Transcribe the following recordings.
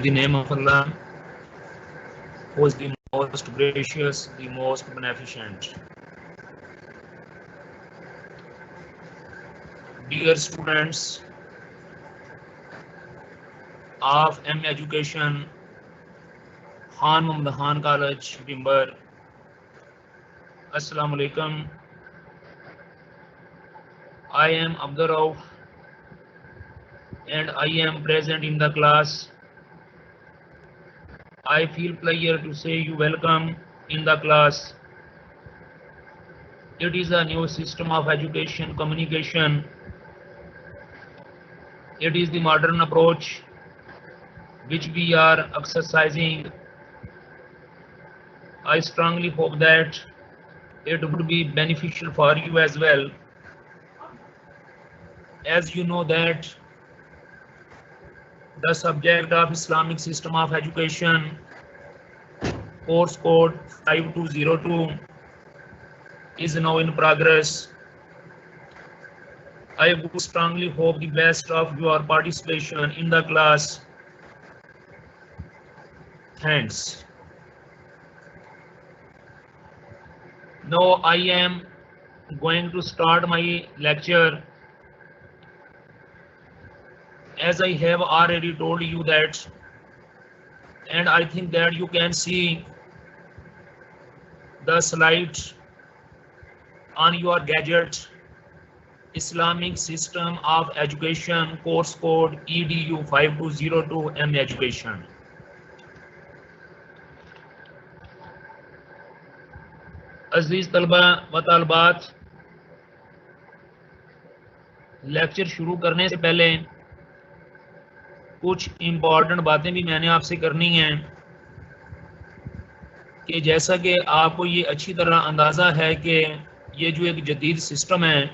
the name of Allah, who is the most gracious, the most beneficent. Dear students of M Education, Khan Muhammad Khan College, Bimbar, Assalamu alaikum. I am Abdur Rauf and I am present in the class. I feel pleasure to say you welcome in the class. It is a new system of education communication. It is the modern approach which we are exercising. I strongly hope that it would be beneficial for you as well. As you know that the subject of Islamic system of education, course code 5202, is now in progress. I would strongly hope the best of your participation in the class. Thanks. Now I am going to start my lecture. As I have already told you that, and I think that you can see the slide on your gadget, Islamic System of Education, course code EDU 5202 M Education. अजीज तलबा व तालबात, lecture शुरू करने से पहले कुछ important बातें भी मैंने आपसे करनी हैं कि जैसा कि आपको ये अच्छी तरह अंदाज़ा है कि ये जो एक जदीद सिस्टम है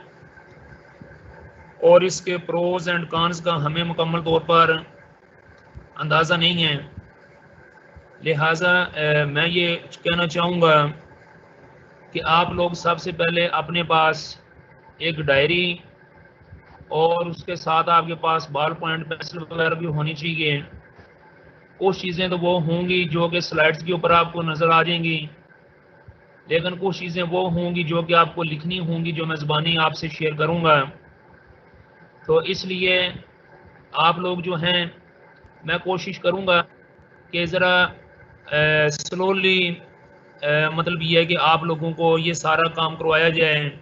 और इसके प्रोज एंड कॉन्स का हमें मुकम्मल तौर पर अंदाज़ा नहीं है, लिहाजा मैं ये कहना चाहूँगा कि आप लोग सबसे पहले अपने पास एक डायरी और उसके साथ आपके पास बॉल पॉइंट पेंसिल वगैरह भी होनी चाहिए। कुछ चीज़ें तो वो होंगी जो कि स्लाइड्स के ऊपर आपको नज़र आ जाएंगी, लेकिन कुछ चीज़ें वो होंगी जो कि आपको लिखनी होंगी, जो मैं ज़बानी आपसे शेयर करूँगा। तो इसलिए आप लोग जो हैं, मैं कोशिश करूँगा कि ज़रा स्लोली मतलब ये है कि आप लोगों को ये सारा काम करवाया जाए।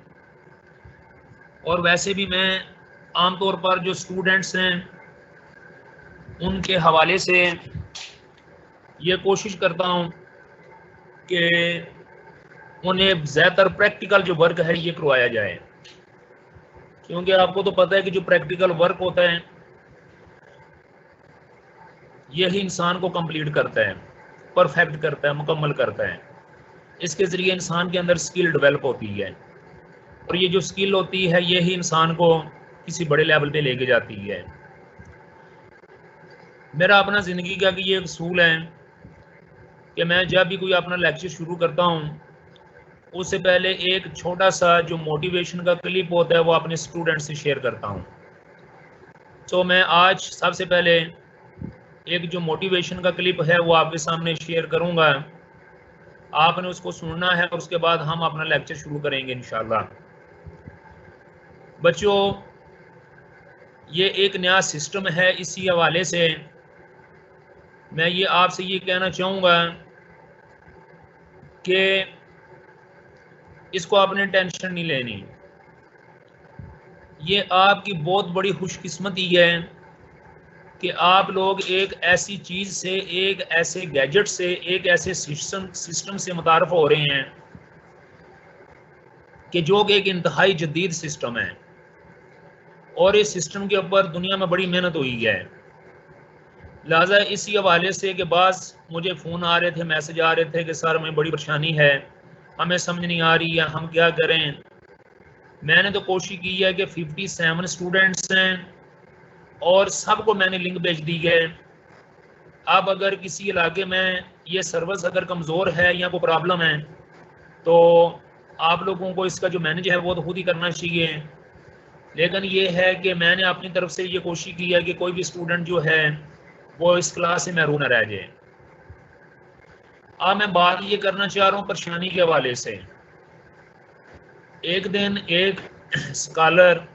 और वैसे भी मैं आमतौर पर जो स्टूडेंट्स हैं उनके हवाले से ये कोशिश करता हूँ कि उन्हें ज़्यादातर प्रैक्टिकल जो वर्क है ये करवाया जाए, क्योंकि आपको तो पता है कि जो प्रैक्टिकल वर्क होता है यही इंसान को कंप्लीट करता है, परफेक्ट करता है, मुकम्मल करता है। इसके ज़रिए इंसान के अंदर स्किल डेवलप होती है और ये जो स्किल होती है यही इंसान को किसी बड़े लेवल पे लेके जाती है। मेरा अपना ज़िंदगी का कि ये असूल है कि मैं जब भी कोई अपना लेक्चर शुरू करता हूँ उससे पहले एक छोटा सा जो मोटिवेशन का क्लिप होता है वो अपने स्टूडेंट से शेयर करता हूँ। तो मैं आज सबसे पहले एक जो मोटिवेशन का क्लिप है वो आपके सामने शेयर करूँगा, आपने उसको सुनना है और उसके बाद हम अपना लेक्चर शुरू करेंगे इंशाल्लाह। बच्चों, ये एक नया सिस्टम है, इसी हवाले से मैं ये आपसे ये कहना चाहूँगा कि इसको आपने टेंशन नहीं लेनी। ये आपकी बहुत बड़ी खुशकिस्मती है कि आप लोग एक ऐसी चीज़ से, एक ऐसे गैजेट से, एक ऐसे सिस्टम से मुतारफ़ हो रहे हैं कि जो कि एक इंतहाई जदीद सिस्टम है और इस सिस्टम के ऊपर दुनिया में बड़ी मेहनत हुई है। लिहाजा इसी हवाले से कि बाज़ मुझे फ़ोन आ रहे थे, मैसेज आ रहे थे कि सर हमें बड़ी परेशानी है, हमें समझ नहीं आ रही है, हम क्या करें। मैंने तो कोशिश की है कि 57 स्टूडेंट्स हैं और सबको मैंने लिंक भेज दी है। अब अगर किसी इलाके में ये सर्विस अगर कमज़ोर है या कोई प्रॉब्लम है तो आप लोगों को इसका जो मैनेज है वो तो खुद ही करना चाहिए। लेकिन ये है कि मैंने अपनी तरफ से ये कोशिश की है कि कोई भी स्टूडेंट जो है वो इस क्लास से महरूम न रह जाए। अब मैं बात ये करना चाह रहा हूँ परेशानी के हवाले से। एक दिन एक स्कॉलर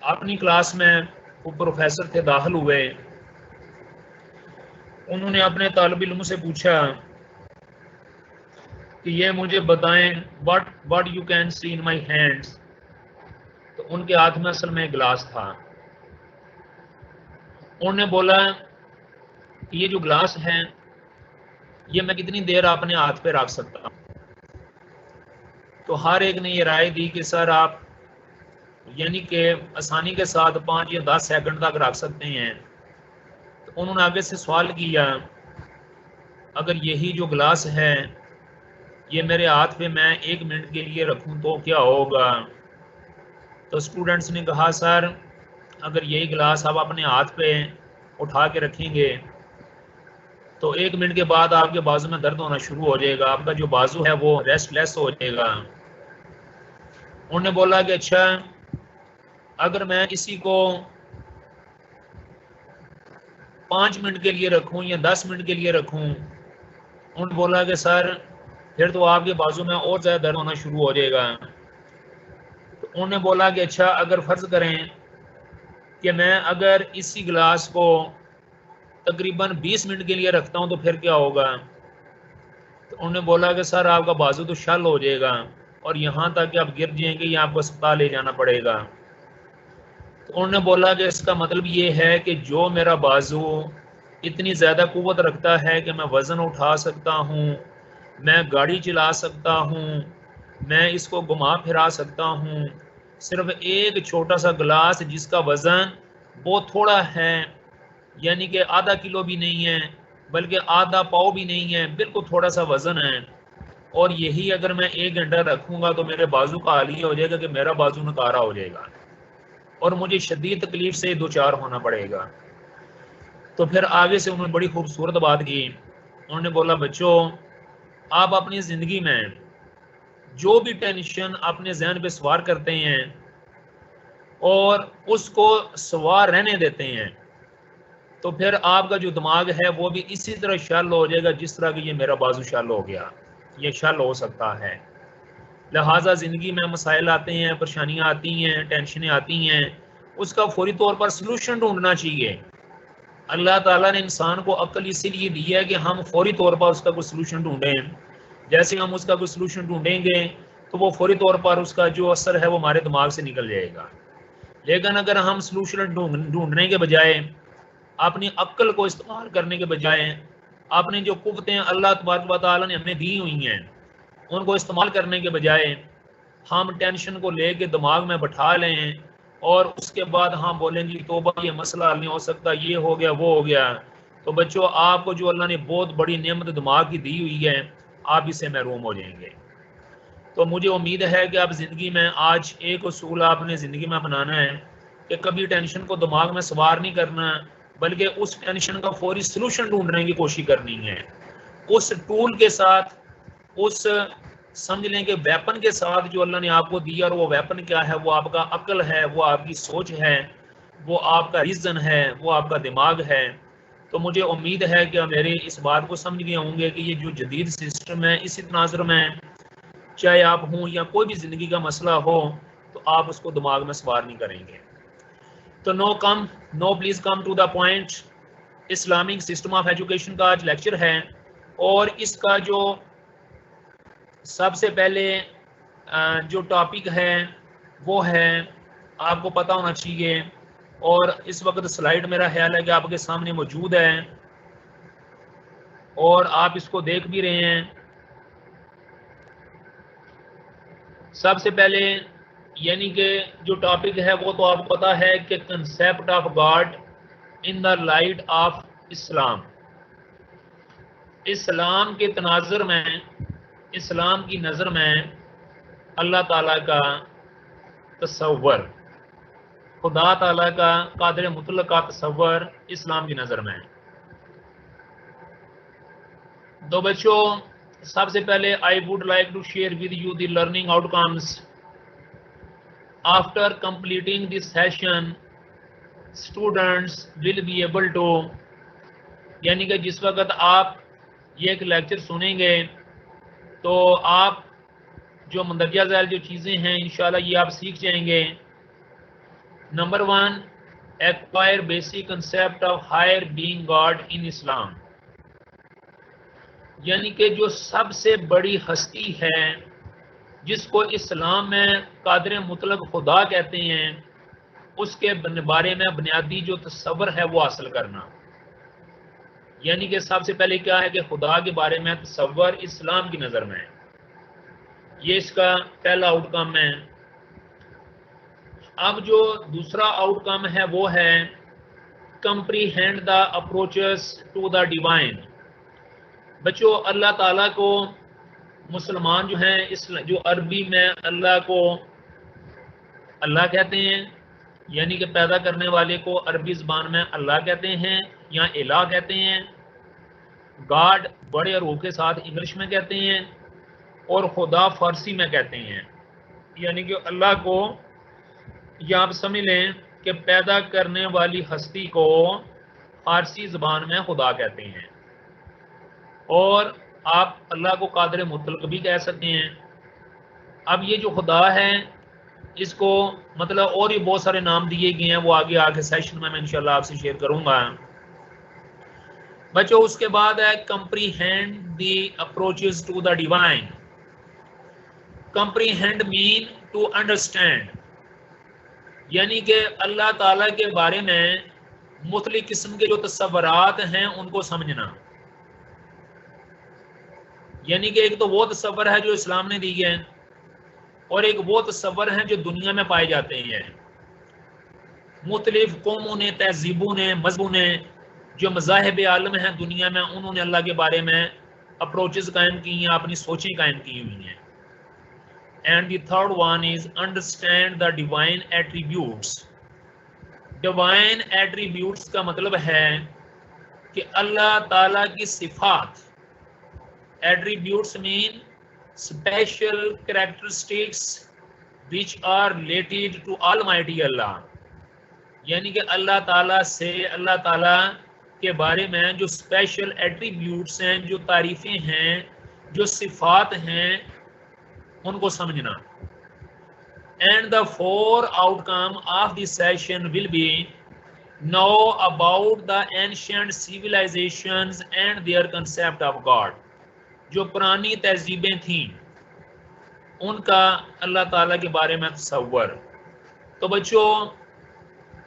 अपनी क्लास में, वो प्रोफेसर थे, दाखिल हुए। उन्होंने अपने तालिब इल्म से पूछा कि ये मुझे बताएं what you can see in my hands. तो उनके हाथ में असल में गिलास था। उन्होंने बोला कि ये जो गिलास है ये मैं कितनी देर अपने हाथ पे रख सकता हूँ। तो हर एक ने ये राय दी कि सर आप यानी कि आसानी के साथ 5 या 10 सेकंड तक रख सकते हैं। तो उन्होंने आगे से सवाल किया, अगर यही जो गिलास है ये मेरे हाथ पे मैं 1 मिनट के लिए रखूं तो क्या होगा। तो स्टूडेंट्स ने कहा सर अगर यही गिलास आप अपने हाथ पे उठा के रखेंगे तो 1 मिनट के बाद आपके बाजू में दर्द होना शुरू हो जाएगा, आपका जो बाजू है वो रेस्टलेस हो जाएगा। उन्होंने बोला कि अच्छा अगर मैं इसी को 5 मिनट के लिए रखूं या 10 मिनट के लिए रखूं। उन्होंने बोला कि सर फिर तो आपके बाजू में और ज़्यादा दर्द होना शुरू हो जाएगा। तो उन्होंने बोला कि अच्छा अगर फ़र्ज़ करें कि मैं अगर इसी गिलास को तकरीबन 20 मिनट के लिए रखता हूं तो फिर क्या होगा। तो उन्होंने बोला कि सर आपका बाजू तो शल हो जाएगा और यहाँ तक कि आप गिर जाएंगे या आपको अस्पताल ले जाना पड़ेगा। तो उन्होंने बोला कि इसका मतलब ये है कि जो मेरा बाजू इतनी ज़्यादा कुव्वत रखता है कि मैं वज़न उठा सकता हूँ, मैं गाड़ी चला सकता हूँ, मैं इसको घुमा फिरा सकता हूँ, सिर्फ एक छोटा सा गिलास जिसका वज़न बहुत थोड़ा है, यानी कि आधा किलो भी नहीं है बल्कि आधा पाव भी नहीं है, बिल्कुल थोड़ा सा वज़न है, और यही अगर मैं 1 घंटा रखूँगा तो मेरे बाजू का हाल ये हो जाएगा कि मेरा बाजू नकारा हो जाएगा और मुझे शदीद तकलीफ से दो चार होना पड़ेगा। तो फिर आगे से उन्होंने बड़ी खूबसूरत बात की। उन्होंने बोला बच्चों आप अपनी ज़िंदगी में जो भी टेंशन अपने जहन पे सवार करते हैं और उसको सवार रहने देते हैं तो फिर आपका जो दिमाग है वो भी इसी तरह शल हो जाएगा जिस तरह की ये मेरा बाजू शल हो गया, ये शल हो सकता है। लिहाजा ज़िंदगी में मसाइल आते हैं, परेशानियां आती हैं, टेंशनें आती हैं, उसका फौरी तौर पर सलूशन ढूंढना चाहिए। अल्लाह ताला ने इंसान को अक्ल इसीलिए दी है कि हम फौरी तौर पर उसका कोई सलूशन ढूंढें। जैसे हम उसका कोई सलूशन ढूंढेंगे तो वो फौरी तौर पर उसका जो असर है वो हमारे दिमाग से निकल जाएगा। लेकिन अगर हम सलूशन ढूंढने के बजाय, अपनी अक्ल को इस्तेमाल करने के बजाय, आपने जो कुव्वतें अल्लाह तबारक व तआला ने हमें दी हुई हैं उनको इस्तेमाल करने के बजाय हम टेंशन को लेके दिमाग में बैठा लें और उसके बाद हम बोलेंगे तौबा ये मसला हल नहीं हो सकता, ये हो गया वो हो गया, तो बच्चों आपको जो अल्लाह ने बहुत बड़ी नेमत दिमाग की दी हुई है आप इससे महरूम हो जाएंगे। तो मुझे उम्मीद है कि आप ज़िंदगी में आज एक उसूल आपने ज़िंदगी में अपनाना है कि कभी टेंशन को दिमाग में सवार नहीं करना बल्कि उस टेंशन का फौरी सलूशन ढूंढने की कोशिश करनी है। उस टूल के साथ, उस समझ लें कि वेपन के साथ जो अल्लाह ने आपको दिया, और वो वेपन क्या है, वो आपका अक्ल है, वो आपकी सोच है, वो आपका रीज़न है, वो आपका दिमाग है। तो मुझे उम्मीद है कि मेरे इस बात को समझ गए होंगे कि ये जो जदीद सिस्टम है इसी तनाज़ुर में चाहे आप हों या कोई भी ज़िंदगी का मसला हो तो आप उसको दिमाग में सवार नहीं करेंगे। तो no please come to the point. Islamic system of education का आज लेक्चर है और इसका जो सबसे पहले जो टॉपिक है वो है, आपको पता होना चाहिए, और इस वक्त स्लाइड मेरा ख्याल है कि आपके सामने मौजूद है और आप इसको देख भी रहे हैं। सबसे पहले यानी कि जो टॉपिक है वो तो आपको पता है कि concept of God in the light of Islam. इस्लाम के तनाज़ुर में, इस्लाम की नज़र में अल्लाह ताला का तसव्वुर, खुदा ताला का कादिर मुतलक का तसव्वुर इस्लाम की नज़र में। तो बच्चों सबसे पहले I would like to share with you the learning outcomes after completing this session. Students will be able to यानी कि जिस वक्त आप ये एक लेक्चर सुनेंगे तो आप जो मंदरजा झैल जो चीज़ें हैं इंशाल्लाह ये आप सीख जाएंगे। Number 1, acquire basic concept of higher being God in Islam, यानी कि जो सबसे बड़ी हस्ती है जिसको इस्लाम में कादिर मुतलक खुदा कहते हैं, उसके बारे में बुनियादी जो तसव्वुर है वो हासिल करना। यानी कि सबसे पहले क्या है कि खुदा के बारे में तसव्वुर इस्लाम की नज़र में, ये इसका पहला आउटकम है। अब जो दूसरा आउटकम है वो है comprehend the approaches to the divine. बच्चों, अल्लाह ताला को मुसलमान जो हैं इस जो अरबी में अल्लाह को अल्लाह कहते हैं, यानी कि पैदा करने वाले को अरबी ज़बान में अल्लाह कहते हैं या इलाह कहते हैं। गॉड बड़े रूह के साथ इंग्लिश में कहते हैं और खुदा फारसी में कहते हैं। यानी कि अल्लाह को या आप समझ लें कि पैदा करने वाली हस्ती को फारसी ज़बान में खुदा कहते हैं, और आप अल्लाह को कादिर मुतलक भी कह सकते हैं। अब ये जो खुदा है इसको मतलब और भी बहुत सारे नाम दिए गए हैं, वो आगे सेशन में मैं इंशाल्लाह आपसे शेयर करूंगा। बच्चों, उसके बाद है comprehend the approaches to the divine. Comprehend mean to understand, यानी कि अल्लाह ताला के बारे में मुख्तलिफ किस्म के जो तसव्वुरात हैं उनको समझना। यानी कि एक तो वो तसव्वुर है जो इस्लाम ने दी है, और एक वो तसव्वुर हैं जो दुनिया में पाए जाते हैं। मुख्तलिफ कौमों ने, तहजीबों ने, मजहबों ने, जो मज़ाहिब आलम हैं दुनिया में, उन्होंने अल्लाह के बारे में अप्रोचेस कायम की हैं, अपनी सोचें कायम की हुई हैं। And the third one is understand the divine attributes. Divine attributes का मतलब है कि अल्लाह ताला की सिफात। Attributes mean special characteristics which are related to Almighty Allah, यानी कि अल्लाह ताला से, अल्लाह ताला के बारे में जो स्पेशल एट्रीब्यूट्स हैं, जो तारीफ़ें हैं, जो सिफात हैं, उनको समझना। And the four outcome of this session will be know about the ancient civilisations and their concept of God. जो पुरानी तहजीबें थीं उनका अल्लाह ताला के बारे में तसव्वुर। तो बच्चों,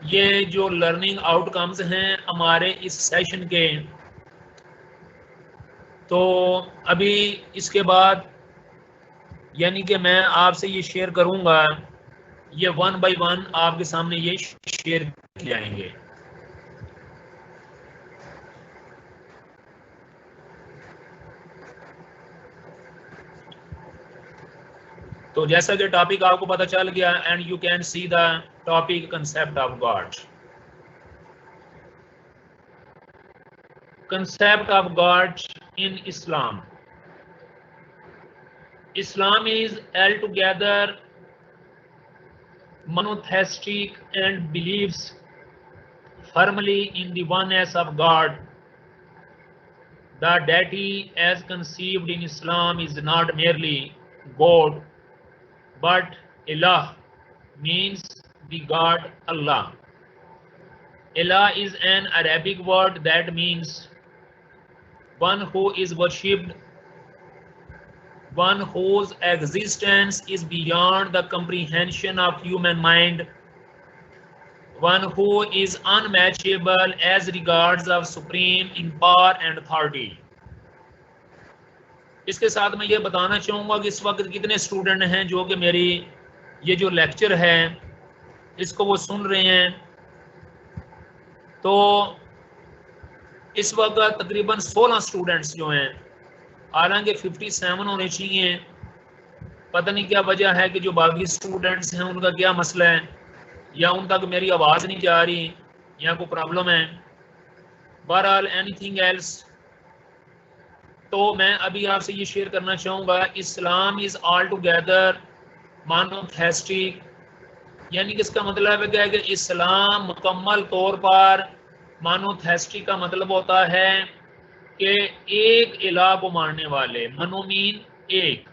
ये जो लर्निंग आउटकम्स हैं हमारे इस सेशन के, तो अभी इसके बाद यानी कि मैं आपसे ये शेयर करूंगा, ये 1 बाय 1 आपके सामने ये शेयर किए जाएंगे। तो जैसा कि टॉपिक आपको पता चल गया, and you can see the topic concept of God. Concept of God in Islam. Islam is altogether monotheistic and believes firmly in the oneness of God. The deity as conceived in Islam is not merely God, but Ilah, means the God Allah. Ilah is an Arabic word that means one who is worshipped, one whose existence is beyond the comprehension of human mind, one who is unmatchable as regards of supreme in power and authority. इसके साथ मैं ये बताना चाहूँगा कि इस वक्त कितने स्टूडेंट हैं जो कि मेरी ये जो लेक्चर है इसको वो सुन रहे हैं। तो इस वक्त तकरीबन 16 स्टूडेंट्स जो हैं, हालांकि 57 होने चाहिए, पता नहीं क्या वजह है कि जो बाकी स्टूडेंट्स हैं उनका क्या मसला है, या उन तक मेरी आवाज़ नहीं जा रही, या कोई प्रॉब्लम है। बहरहाल एनीथिंग एल्स, तो मैं अभी आपसे ये शेयर करना चाहूँगा, इस्लाम इज़ ऑल टुगेदर मोनोथेइस्टिक, यानी कि इसका मतलब है कि इस्लाम मुकम्मल तौर पर मोनोथेस्टिक का मतलब होता है कि एक इलाह को मानने वाले, मनोमीन एक,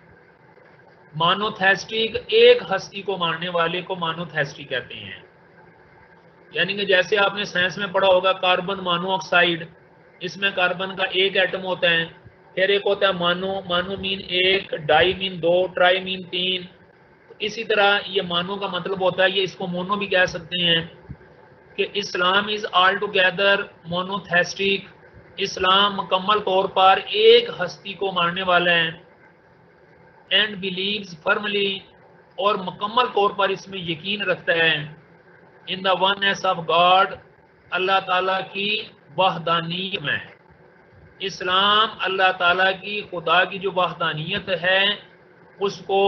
मोनोथेस्टिक एक हस्ती को मानने वाले को मोनोथेस्टिक कहते हैं। यानी कि जैसे आपने साइंस में पढ़ा होगा कार्बन मोनोऑक्साइड, इसमें कार्बन का एक एटम होता है, फिर एक होता है मानो, मानो मीन एक, डाई मीन दो, ट्राई मीन तीन। तो इसी तरह ये मानो का मतलब होता है, ये इसको मोनो भी कह सकते हैं कि इस्लाम इज ऑल टुगेदर मोनोथेस्टिक, इस्लाम मुकम्मल तौर पर एक हस्ती को मानने वाला है, एंड बिलीव्स फर्मली, और मुकम्मल तौर पर इसमें यकीन रखता है, in the oneness of God, अल्लाह ताला की वहदानियत में। इस्लाम अल्लाह ताला की, खुदा की जो वहदानियत है उसको,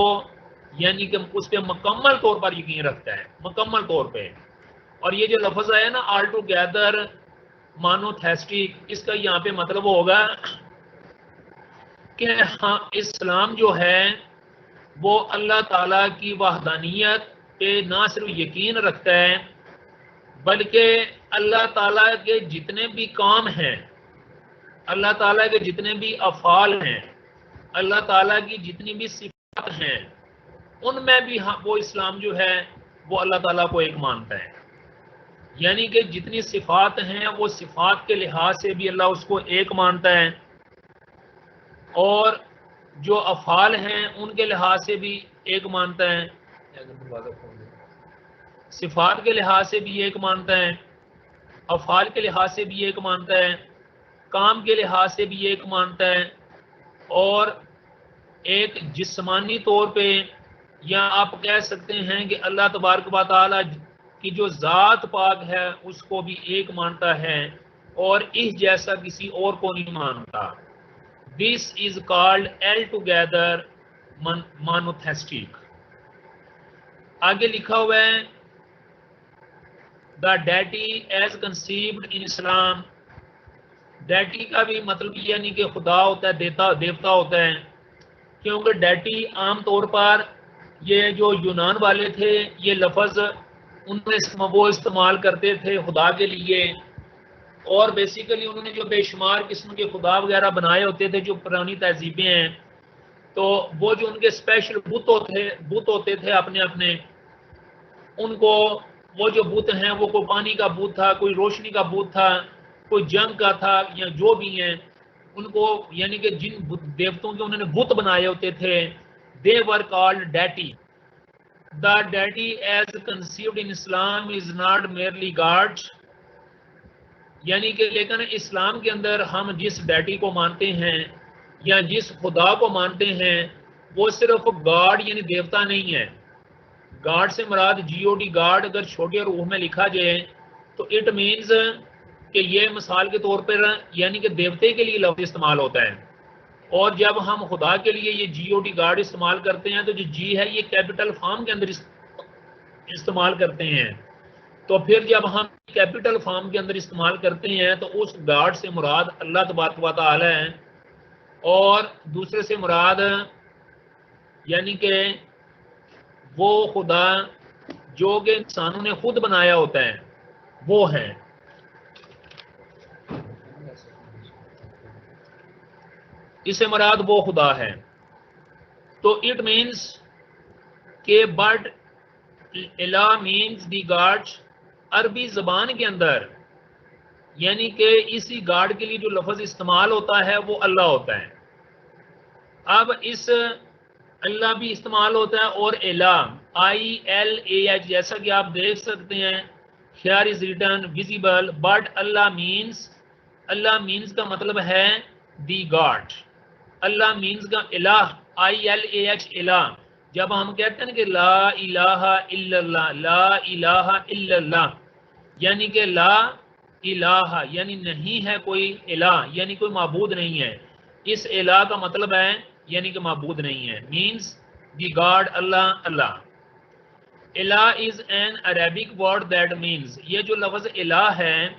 यानी कि उस पर मुकम्मल तौर पर यकीन रखता है, मुकम्मल तौर पे। और ये जो लफ्ज़ है ना ऑल टुगेदर मोनोथेस्टिक, इसका यहाँ पे मतलब होगा कि हाँ, इस्लाम जो है वो अल्लाह ताला की वहदानियत पे ना सिर्फ यकीन रखता है, बल्कि अल्लाह ताला के जितने भी काम हैं, अल्लाह ताला के जितने भी अफ़ाल हैं, अल्लाह ताला की जितनी भी सिफात हैं, उनमें भी वो इस्लाम जो है वो अल्लाह ताला को एक मानता है। यानी कि जितनी सिफात हैं वो सिफात के लिहाज से भी अल्लाह उसको एक मानता है, और जो अफ़ाल हैं उनके लिहाज से भी एक मानता है, सिफात के लिहाज से भी एक मानता है, अफ़ाल के लिहाज से भी एक मानता है, काम के लिहाज से भी एक मानता है, और एक जिस्मानी तौर पे, या आप कह सकते हैं कि अल्लाह तबारक व तआला की जो ज़ात पाक है उसको भी एक मानता है, और इस जैसा किसी और को नहीं मानता। This is called altogether monotheistic. आगे लिखा हुआ है the deity as conceived in Islam. Deity का भी मतलब यानी कि खुदा होता है, देवता होता है, क्योंकि डेटी आम तौर पर ये जो यूनान वाले थे ये लफ्ज़ उनमें वो इस्तेमाल करते थे खुदा के लिए, और बेसिकली उन्होंने जो बेशुमार किस्म के खुदा वगैरह बनाए होते थे, जो पुरानी तहजीबें हैं, तो वो जो उनके स्पेशल बुत होते थे अपने अपने, उनको वो जो बुत हैं वो कोई पानी का बुत था, कोई रोशनी का बुत था, कोई जंग का था, या जो भी हैं उनको, यानी कि जिन देवताओं के उन्होंने बुत बनाए होते थे, they were called deity. The deity as conceived in Islam is not merely God, यानी कि लेकिन इस्लाम के अंदर हम जिस डेटी को मानते हैं या जिस खुदा को मानते हैं वो सिर्फ गॉड यानी देवता नहीं है। गॉड से मुराद GOD गॉड अगर छोटे रूह में लिखा जाए तो इट मीन्स कि ये मिसाल के तौर पर यानी कि देवते के लिए लफ्ज़ इस्तेमाल होता है, और जब हम खुदा के लिए ये GOD गॉड इस्तेमाल करते हैं तो जो जी है ये कैपिटल फॉर्म के अंदर इस्तेमाल करते हैं। तो फिर जब हम कैपिटल फॉर्म के अंदर इस्तेमाल करते हैं तो उस गॉड से मुराद अल्लाह तबारक व तआला है, और दूसरे से मुराद यानी कि वो खुदा जो कि इंसानों ने खुद बनाया होता है वो है। इससे मुराद वो खुदा है। तो इट मीन्स के बट इला मीन्स दी गॉड, अरबी ज़बान के अंदर यानी कि इसी गॉड के लिए जो लफ्ज़ इस्तेमाल होता है वो अल्लाह होता है। अब इस अल्लाह भी इस्तेमाल होता है, और इला ILAH, जैसा कि आप देख सकते हैं here is written visible, but अल्लाह मीन्स का मतलब है दी गॉड। अल्लाह मीन्स का इलाह ILAH इलाह। जब हम कहते हैं कि ला इलाहा इल्लल्लाह, ला इलाहा इल्लल्लाह, यानी कि ला इलाहा यानी नहीं है कोई इलाह, यानी कोई माबूद नहीं है। इस इलाह का मतलब है यानी कि माबूद नहीं है, means the God Allah, Allah. इलाह is an Arabic word that means, ये जो लफ्ज़ इलाह है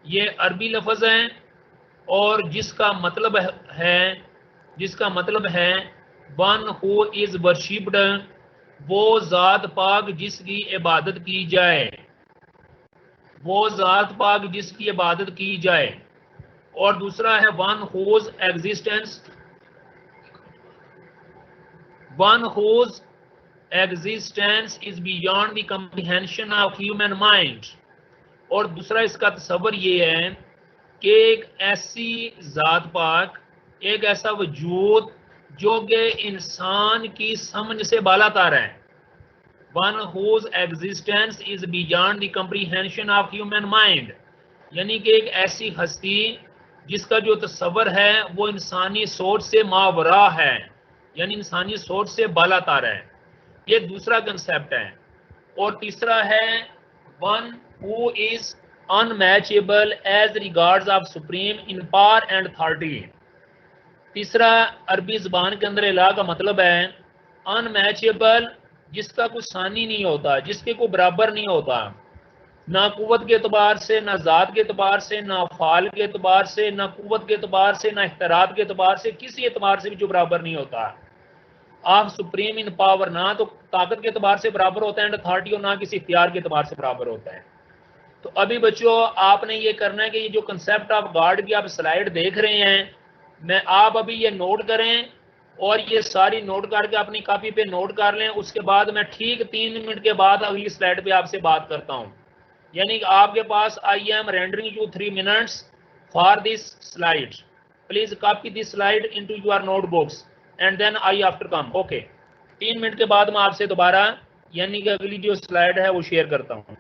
ये अरबी लफ्ज़ है, और जिसका मतलब है वन हु इज वर्शिप्ड, वो ज़ात पाक जिसकी इबादत की जाए, वो ज़ात पाक जिसकी इबादत की जाए, और दूसरा है one whose existence is beyond the comprehension of human mind. और दूसरा इसका तस्वर ये है कि एक ऐसी ज़ात पाक, एक ऐसा वजूद जो कि इंसान की समझ से बालातर है। One whose existence is beyond the comprehension of human mind, यानी कि एक ऐसी हस्ती जिसका जो तस्वर है वो इंसानी सोच से मावरा है, यानी इंसानी सोच से बालातर है। ये दूसरा कंसेप्ट है। और तीसरा है one who is unmatchable as regards of supreme in power and authority. तीसरा अरबी ज़बान के अंदर इला का मतलब है अनमैचेबल, जिसका कोई सानी नहीं होता, जिसके कोई बराबर नहीं होता, ना कुव्वत के अतबार से, ना ज़ात के अतबार से, ना फाल के अतबार से, ना कुव्वत के अतबार से, ना इख्तरात के अतबार से, किसी एतबार से भी जो बराबर नहीं होता। आप सुप्रीम इन पावर, ना तो ताकत के अतबार से बराबर होता है एंड अथॉरिटी, और ना किसी इख्तियार के अतबार से बराबर होता है। तो अभी बच्चों आपने ये करना है कि ये जो कंसेप्ट ऑफ गॉड की आप स्लाइड देख रहे हैं, मैं आप अभी ये नोट करें और ये सारी नोट करके अपनी कॉपी पे नोट कर लें। उसके बाद मैं ठीक 3 मिनट के बाद अगली स्लाइड पे आपसे बात करता हूं। यानी कि आपके पास I am rendering you 3 minutes for this slide. Please copy this slide into your notebooks and then I after come. Okay, 3 minute के बाद मैं आपसे दोबारा यानी कि अगली जो स्लाइड है वो शेयर करता हूं।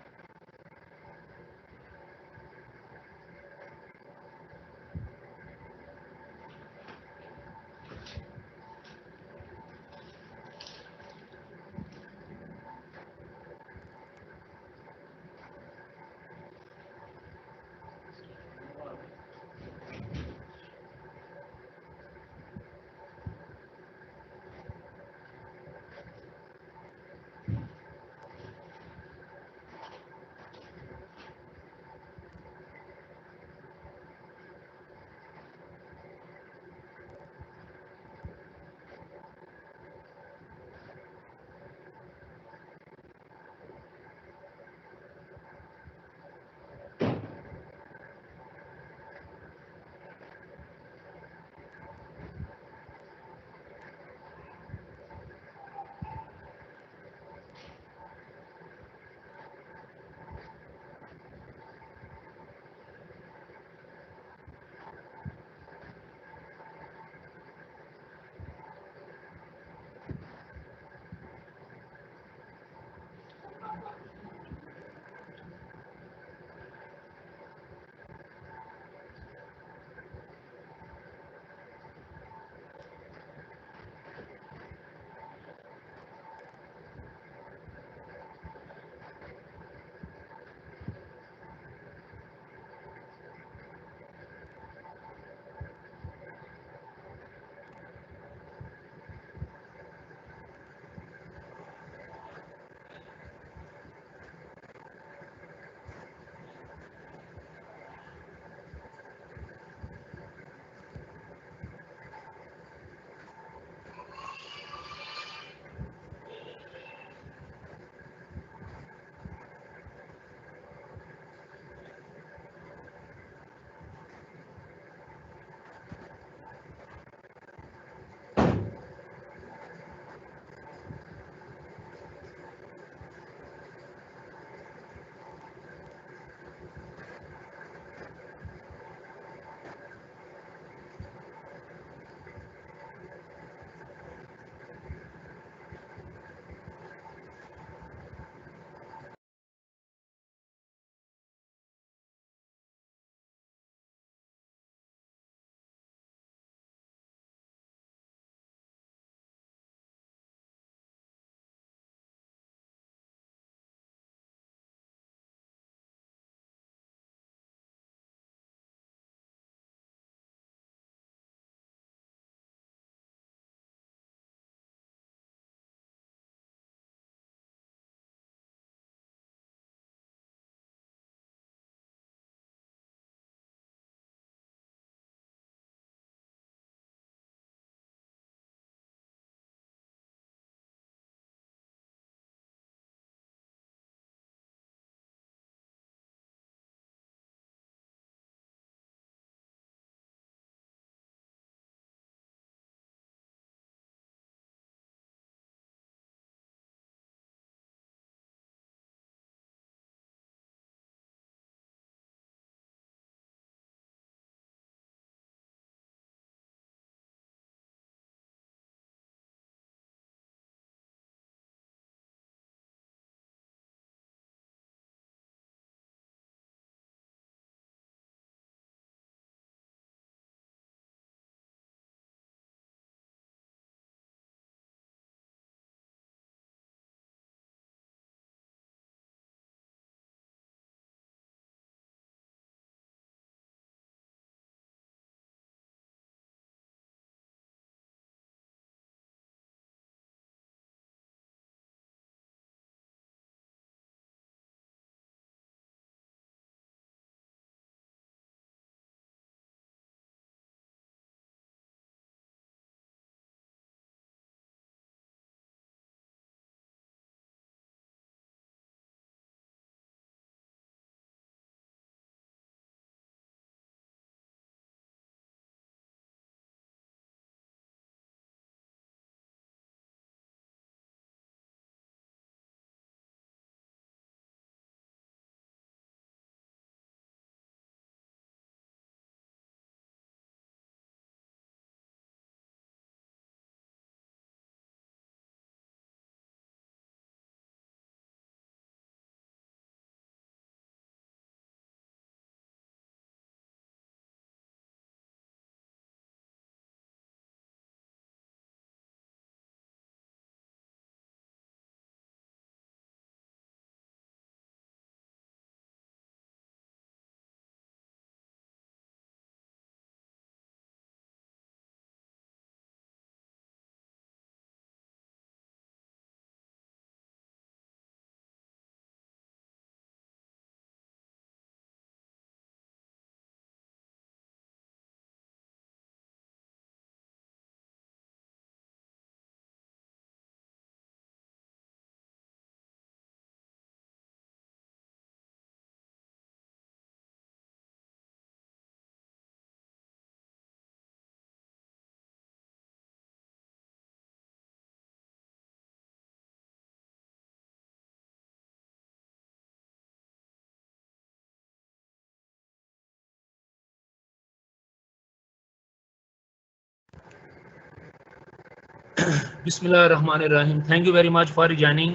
बिस्मिल्लाहिर्रहमानिर्रहीम। Thank you very much for joining.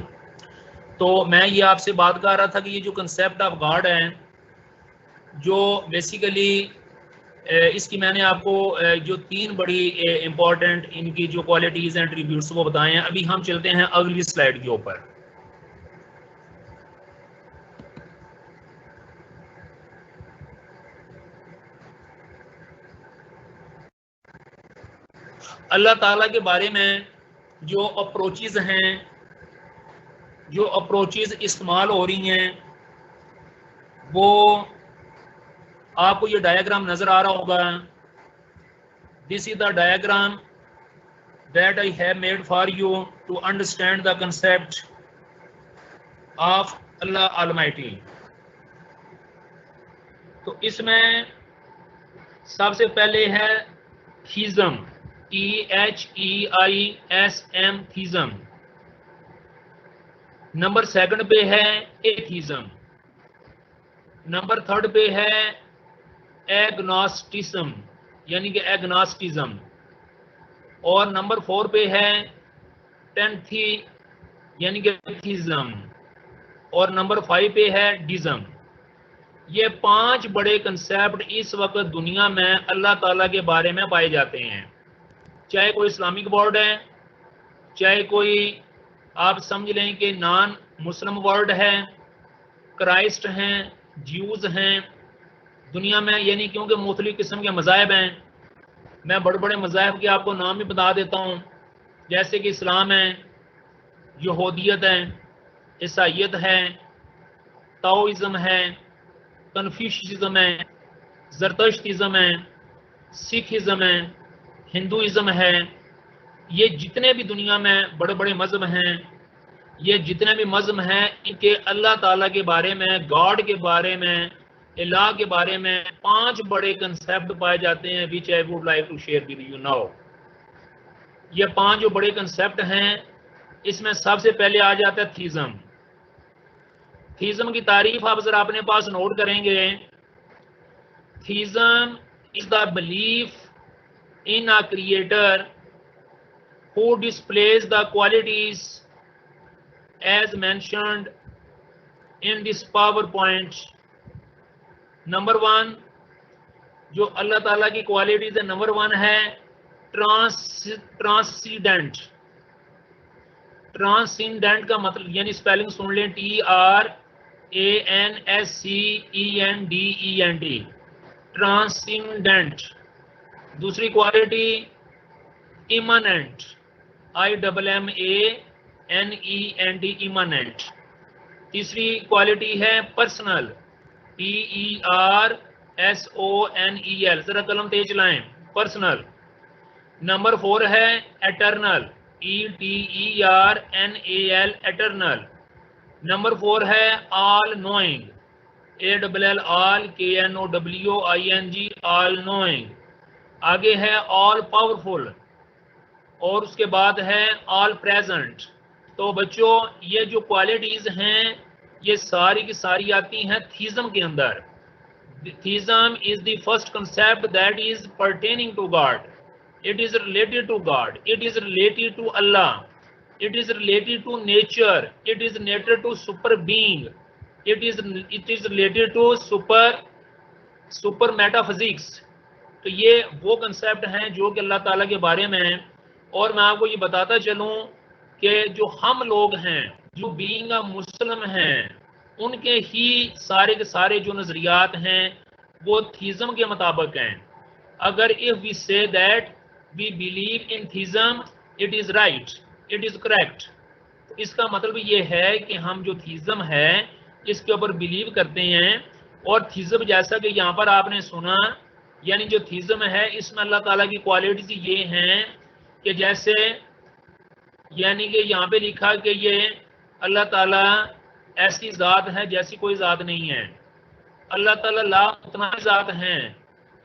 तो मैं ये आपसे बात कर रहा था कि ये जो कंसेप्ट ऑफ गॉड है, जो बेसिकली इसकी मैंने आपको जो तीन बड़ी इंपॉर्टेंट इनकी जो क्वालिटीज़ हैं, एट्रीब्यूट्स वो बताए हैं। अभी हम चलते हैं अगली स्लाइड के ऊपर। अल्लाह ताला के बारे में जो अप्रोचेज़ हैं, जो अप्रोचेज़ इस्तेमाल हो रही हैं, वो आपको ये डायग्राम नज़र आ रहा होगा। This is the diagram that I have made for you to understand the concept of Allah Almighty। तो इसमें सबसे पहले है थीज़म, THEISM, थीज़म। नंबर सेकंड पे है एथीज़म। नंबर थर्ड पे है एग्नोस्टिज्म, यानी कि एग्नोस्टिज्म। और नंबर फोर पे है टेंथी, यानी कि थीज़म। और नंबर फाइव पे है डिज़म। ये पांच बड़े कंसेप्ट इस वक्त दुनिया में अल्लाह ताला के बारे में पाए जाते हैं। चाहे कोई इस्लामिक वर्ड है, चाहे कोई आप समझ लें कि नॉन मुस्लिम वर्ड है, क्राइस्ट हैं, ज्यूज हैं दुनिया में, यानी क्योंकि मुख्तलिफ किस्म के मज़ाहब हैं। मैं बड़े बड़े मज़ाहब के आपको नाम भी बता देता हूँ, जैसे कि इस्लाम है, यहूदियत है, ईसाईयत है, ताओइज़्म है, कन्फ्यूशियज़्म है, ज़रतश्तिज़्म है, सिखिज़्म है, हिंदुइज़्म है। ये जितने भी दुनिया में बड़े बड़े मज़हब हैं, ये जितने भी मज़हब हैं, इनके अल्लाह ताला के बारे में, गॉड के बारे में, इलाह के बारे में पांच बड़े कंसेप्ट पाए जाते हैं, which I would like to share with you now. ये पांच जो बड़े कंसेप्ट हैं, इसमें सबसे पहले आ जाता है थीज़म। थीज़म की तारीफ आप जरा अपने पास नोट करेंगे। Theism is the belief in a creator who displays the qualities as mentioned in this PowerPoint। Number one, जो अल्लाह ताला की क्वालिटीज है, नंबर वन है ट्रांसीडेंट। ट्रांसीडेंट का मतलब, यानी स्पेलिंग सुन लें, TRANSCENDENT, ट्रांसीडेंट। दूसरी क्वालिटी इमानेंट, IMMANENT, इमानेंट। तीसरी क्वालिटी है पर्सनल, PERSONEL, जरा कलम तेज चलाएं, पर्सनल। नंबर फोर है eternal, ETERNAL, eternal. Number four है all knowing, ALLKNOWING, all knowing. आगे है ऑल पावरफुल, और उसके बाद है ऑल प्रेजेंट। तो बच्चों, ये जो क्वालिटीज हैं, ये सारी की सारी आती हैं थीज़म के अंदर। Theism is the first concept that is pertaining to God. It is related to God, it is related to Allah, it is related to nature, it is related to super being, it is related to super metaphysics. तो ये वो concept हैं जो कि अल्लाह ताला के बारे में हैं। और मैं आपको ये बताता चलूं कि जो हम लोग हैं, जो बीइंग अ मुस्लिम हैं, उनके ही सारे के सारे जो नज़रियात हैं वो थीज़म के मुताबिक हैं। अगर if we say that we believe in theism, it is right, it is correct. तो इसका मतलब ये है कि हम जो थीज़म है इसके ऊपर बिलीव करते हैं। और थीज़म, जैसा कि यहाँ पर आपने सुना, यानी जो थीज़म है इसमें अल्लाह ताला की क्वालिटीज ये हैं कि जैसे, यानी कि यहाँ पे लिखा कि ये अल्लाह ताला ऐसी ज़ात है जैसी कोई ज़ात नहीं है। अल्लाह ताला ला मुतनाज़ ज़ात हैं।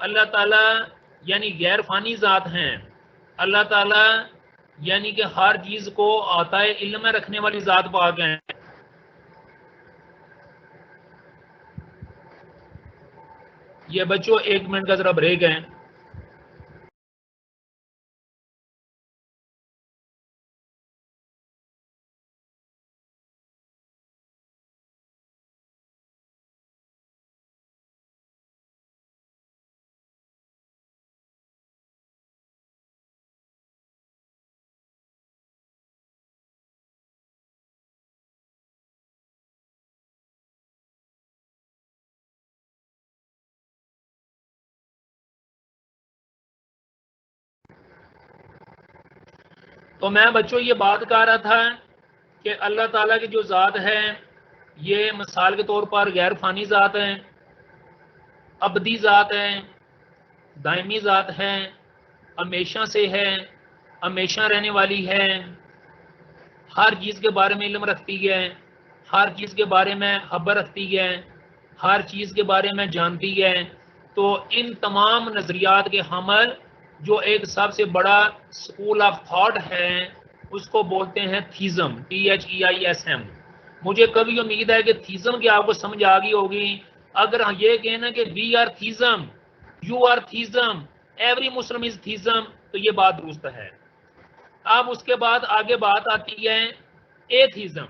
अल्लाह ताला यानी गैर फानी ज़ात हैं। अल्लाह ताला यानी कि हर चीज़ को आताए इल्म में रखने वाली ज़ात पाक हैं। ये बच्चों 1 मिनट का ज़रा ब्रेक है। तो मैं बच्चों ये बात कर रहा था कि अल्लाह ताला की जो ज़ात है ये मिसाल के तौर पर गैर फानी ज़ात है, अबदी ज़ात है, दायमी ज़ात है, हमेशा से है, हमेशा रहने वाली है, हर चीज़ के बारे में इल्म रखती है, हर चीज़ के बारे में खबर रखती है, हर चीज़ के बारे में जानती है। तो इन तमाम नज़रियात के हमल जो एक सबसे बड़ा स्कूल ऑफ थॉट है उसको बोलते हैं थीज़म, THEISM। मुझे कभी उम्मीद है कि थीज़म की आपको समझ आ गई होगी। अगर ये कहना कि we are theism, you are theism, every Muslim is theism, तो ये बात दुरुस्त है। अब उसके बाद आगे बात आती है एथीज़म,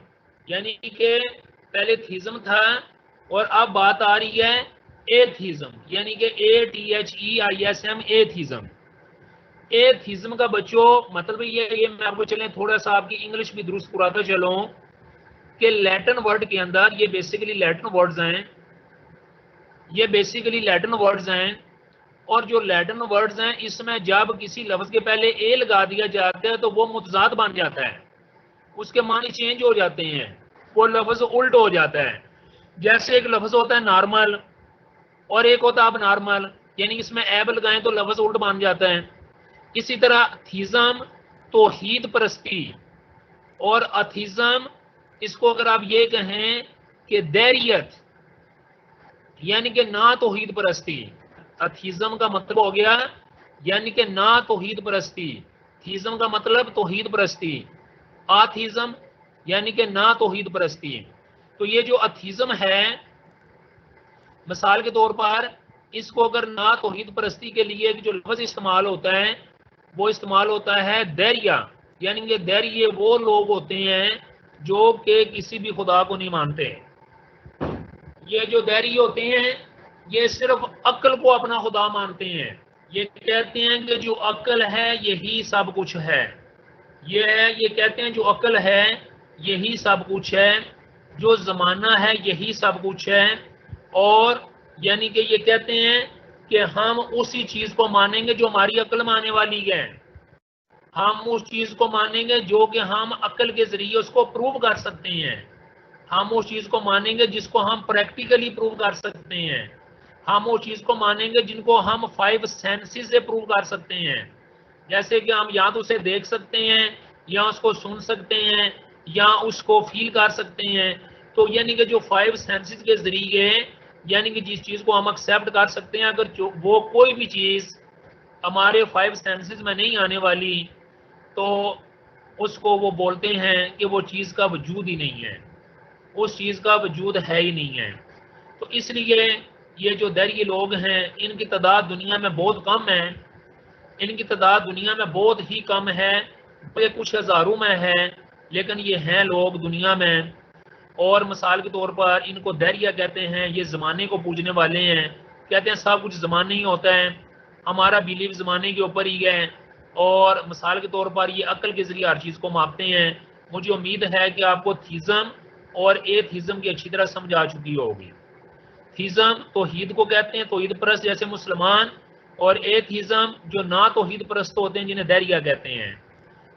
यानी कि पहले थीज़म था और अब बात आ रही है एथीज़म, यानी कि ATHEISM, एथीज़म। एथीज़म का बच्चों मतलब ये मैं आपको चलें थोड़ा सा आपकी इंग्लिश भी दुरुस्त कराता चलूं कि लैटिन वर्ड के अंदर ये बेसिकली लैटिन वर्ड्स हैं, ये बेसिकली लैटिन वर्ड्स हैं। और जो लैटिन वर्ड्स हैं इसमें जब किसी लफ्ज़ के पहले ए लगा दिया जाता है तो वो मुतज़ाद बन जाता है, उसके मानी चेंज हो जाते हैं, वो लफ्ज़ उल्ट हो जाता है। जैसे एक लफ्ज़ होता है नॉर्मल और एक होता है अब नॉर्मल, यानी इसमें ऐब लगाएं तो लफ्ज़ उल्ट बन जाता है। इसी तरह थीज़म तौहीद परस्ती और अथीज़म, इसको अगर आप ये कहें कि दैरियत यानी कि ना तौहीद परस्ती। अथीज़म का मतलब हो गया यानी कि ना तौहीद परस्ती, थीज़म का मतलब तौहीद परस्ती, आथीज़म यानी कि ना तौहीद परस्ती। तो ये जो अथीज़म है मिसाल के तौर पर इसको अगर ना तौहीद परस्ती के लिए जो लफ्ज़ इस्तेमाल होता है वो इस्तेमाल होता है दैरिया, यानी कि दैरिये वो लोग होते हैं जो कि किसी भी खुदा को नहीं मानते। ये जो दैरी होते हैं ये सिर्फ अक्ल को अपना खुदा मानते हैं। ये कहते हैं कि जो अक्ल है यही सब कुछ है, ये कहते हैं जो अक्ल है यही सब कुछ है, जो ज़माना है यही सब कुछ है। और यानी कि ये कहते हैं कि हम उसी चीज़ को मानेंगे जो हमारी अक्ल मानने वाली है, हम उस चीज़ को मानेंगे जो कि हम अक्ल के ज़रिए उसको प्रूव कर सकते हैं, हम उस चीज़ को मानेंगे जिसको हम प्रैक्टिकली प्रूव कर सकते हैं, हम उस चीज़ को मानेंगे जिनको हम 5 सेंसेस से प्रूव कर सकते हैं। जैसे कि हम या तो उसे देख सकते हैं या उसको सुन सकते हैं या उसको फील कर सकते हैं। तो यानी कि जो 5 सेंसेस के ज़रिए यानी कि जिस चीज़ को हम एक्सेप्ट कर सकते हैं, अगर वो कोई भी चीज़ हमारे 5 सेंसेस में नहीं आने वाली तो उसको वो बोलते हैं कि वो चीज़ का वजूद ही नहीं है, उस चीज़ का वजूद है ही नहीं है। तो इसलिए ये जो दैरिये लोग हैं इनकी तादाद दुनिया में बहुत कम है, इनकी तादाद दुनिया में बहुत ही कम है, ये कुछ हज़ारों में है, लेकिन ये हैं लोग दुनिया में। और मिसाल के तौर पर इनको दैरिया कहते हैं, ये ज़माने को पूजने वाले हैं, कहते हैं सब कुछ ज़माने ही होता है, हमारा बिलीव ज़माने के ऊपर ही है। और मिसाल के तौर पर ये अक्ल के ज़रिए हर चीज़ को मापते हैं। मुझे उम्मीद है कि आपको थीज़म और एथीज़म की अच्छी तरह समझ आ चुकी होगी। थीज़म तौहीद को कहते हैं, तौहीद परस्त जैसे मुसलमान, और एथीज़म जो ना तौहीद परस्त होते हैं जिन्हें दैरिया कहते हैं।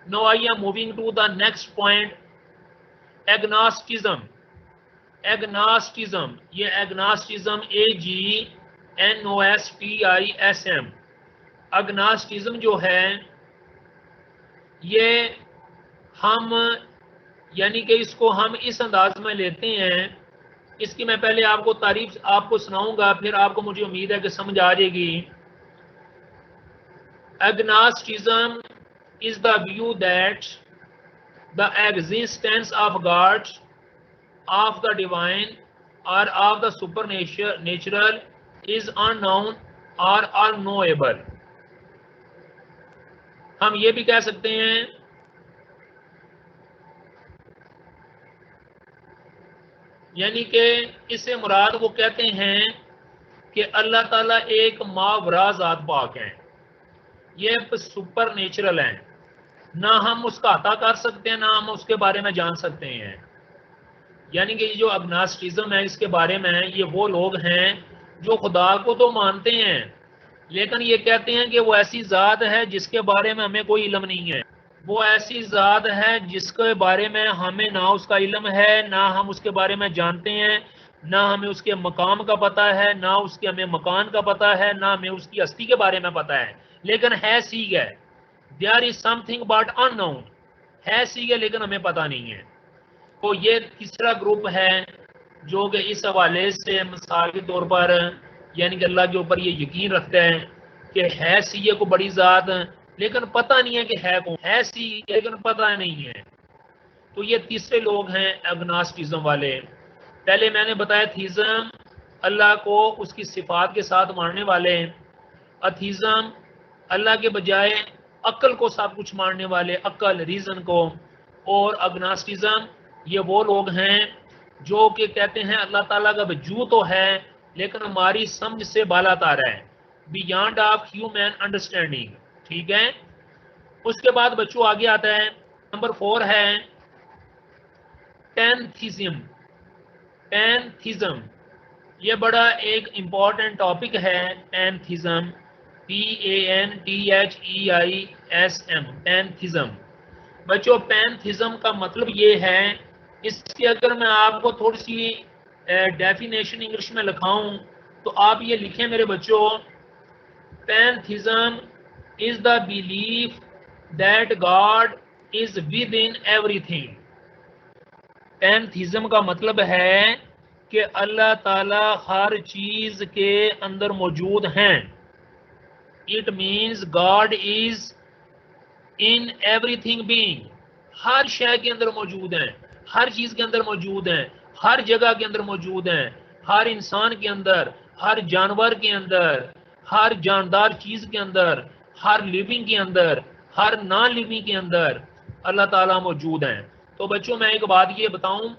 No I am moving to the next point, agnosticism. Agnosticism, ये एग्नास्टिज्म AGNOSTISM, एग्नास्टिज्म जो है ये हम यानी कि इसको हम इस अंदाज में लेते हैं, इसकी मैं पहले आपको तारीफ आपको सुनाऊंगा फिर आपको मुझे उम्मीद है कि समझ आ जाएगी। Agnosticism is the view that the existence of God, of the divine or of the supernatural is unknown or unknowable। हम ये भी कह सकते हैं यानी कि इससे मुराद वो कहते हैं कि अल्लाह ताला एक मावरा ज़ात पाक है, ये सुपर नेचुरल है, ना हम उसका अता कर सकते हैं ना हम उसके बारे में जान सकते हैं। यानी कि जो एग्नास्टिज्म है इसके बारे में ये वो लोग हैं जो खुदा को तो मानते हैं लेकिन ये कहते हैं कि वो ऐसी ज़ात है जिसके बारे में हमें कोई इल्म नहीं है, वो ऐसी ज़ात है जिसके बारे में हमें ना उसका इल्म है, ना हम उसके बारे में जानते हैं, ना हमें उसके मकाम का पता है, ना उसके हमें मकान का पता है, ना हमें उसकी हस्ती के बारे में पता है, लेकिन है सीग है। There is something but unknown, है सीग है लेकिन हमें पता नहीं है। तो ये तीसरा ग्रुप है जो कि इस हवाले से मिसाल के तौर पर यानी कि अल्लाह के ऊपर ये यकीन रखता है कि है सीए को बड़ी ज़ात, लेकिन पता नहीं है कि है कौन, है सी लेकिन पता नहीं है। तो ये तीसरे लोग हैं एग्नास्टिज्म वाले। पहले मैंने बताया थीज़म अल्लाह को उसकी सिफात के साथ मानने वाले, अथीज़म अल्लाह के बजाय अक्ल को सब कुछ मानने वाले, अक्ल रीज़न को। और अग्नास्टिज्म ये वो लोग हैं जो कि कहते हैं अल्लाह ताला का वजूद तो है लेकिन हमारी समझ से बाला तार है, बियॉन्ड ऑफ ह्यूमन अंडरस्टैंडिंग। ठीक है। उसके बाद बच्चों आगे आता है नंबर 4 है पैंथीज्म। पैंथीज्म ये बड़ा एक इंपॉर्टेंट टॉपिक है। पैंथीज्म PANTHEISM पैंथीज्म। बच्चों पैंथीज्म का मतलब ये है, इसकी अगर मैं आपको थोड़ी सी डेफिनेशन इंग्लिश में लिखाऊं तो आप ये लिखें मेरे बच्चों, pantheism is the belief that God is within everything. Pantheism का मतलब है कि अल्लाह ताला हर चीज के अंदर मौजूद हैं। It means God is in everything being, हर शय के अंदर मौजूद हैं, हर चीज के अंदर मौजूद हैं, हर जगह के अंदर मौजूद हैं, हर इंसान के अंदर, हर जानवर के अंदर, हर जानदार चीज के अंदर, हर लिविंग के अंदर, हर नॉन लिविंग के अंदर अल्लाह ताला मौजूद हैं। तो बच्चों मैं एक बात ये बताऊं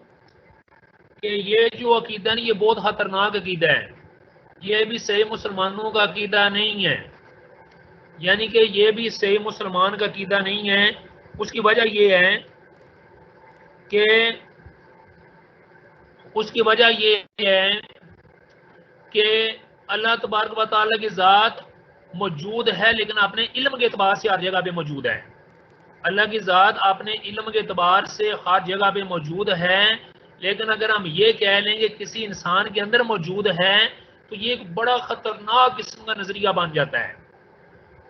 कि ये जो अकीदा है ये बहुत खतरनाक अकीदा है, ये भी सही मुसलमानों का अकीदा नहीं है, यानी कि ये भी सही मुसलमान का अकीदा नहीं है। उसकी वजह ये है कि उसकी वजह ये है कि अल्लाह तबारक व तआला की ज़ात मौजूद है लेकिन अपने इल्म के एतबार से हर जगह पे मौजूद है। अल्लाह की ज़ात अपने इल्म के एतबार से हर जगह पे मौजूद है, लेकिन अगर हम ये कह लें कि किसी इंसान के अंदर मौजूद है तो ये एक बड़ा ख़तरनाक किस्म का नज़रिया बन जाता है।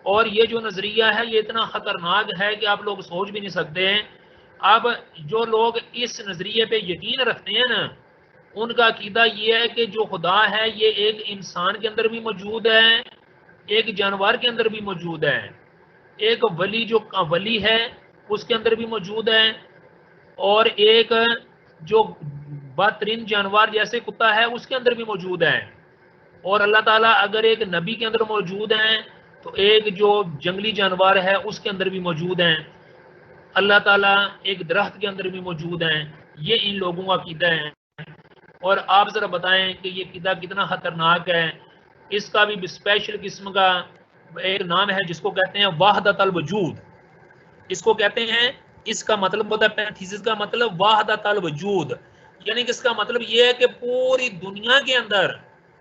और ये जो नज़रिया है ये इतना ख़तरनाक है कि आप लोग सोच भी नहीं सकते। अब जो लोग इस नज़रिए पे यकीन रखते हैं ना, उनका अकीदा ये है कि जो खुदा है ये एक इंसान के अंदर भी मौजूद है, एक जानवर के अंदर भी मौजूद है, एक वली जो वली है उसके अंदर भी मौजूद है, और एक जो बदतरीन जानवर जैसे कुत्ता है उसके अंदर भी मौजूद है। और अल्लाह ताला अगर एक नबी के अंदर मौजूद हैं तो एक जो जंगली जानवर है उसके अंदर भी मौजूद हैं। अल्लाह ताला एक दरख्त के अंदर भी मौजूद हैं। ये इन लोगों का अकीदा है। और आप ज़रा बताएं कि ये अकीदा कितना ख़तरनाक है। इसका भी स्पेशल किस्म का एक नाम है जिसको कहते हैं वाहदतल वजूद। इसको कहते हैं, इसका मतलब होता है पैंथीसिस का मतलब वाहदतल वजूद, यानी कि इसका मतलब ये है कि पूरी दुनिया के अंदर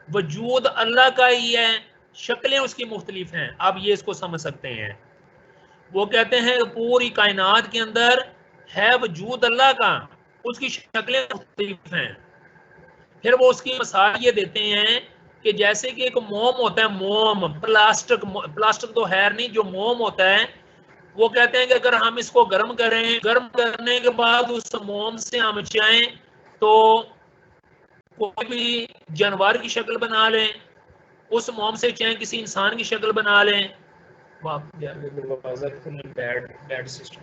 वजूद अल्लाह का ही है, शक्लें उसकी मुख्तलिफ हैं। आप ये इसको समझ सकते हैं। वो कहते हैं पूरी कायनात के अंदर है वजूद अल्लाह का, उसकी शक्लें मुख्तलिफ हैं। फिर वो उसकी मिसाल ये देते हैं कि जैसे कि एक मोम होता है, मोम प्लास्टिक तो है नहीं, जो मोम होता है वो कहते हैं कि अगर हम इसको गर्म करें, गर्म करने के बाद उस मोम से हम चाहें तो कोई भी जानवर की शक्ल बना लें, उस मोम से चाहे किसी इंसान की शक्ल बना लें। Bad system.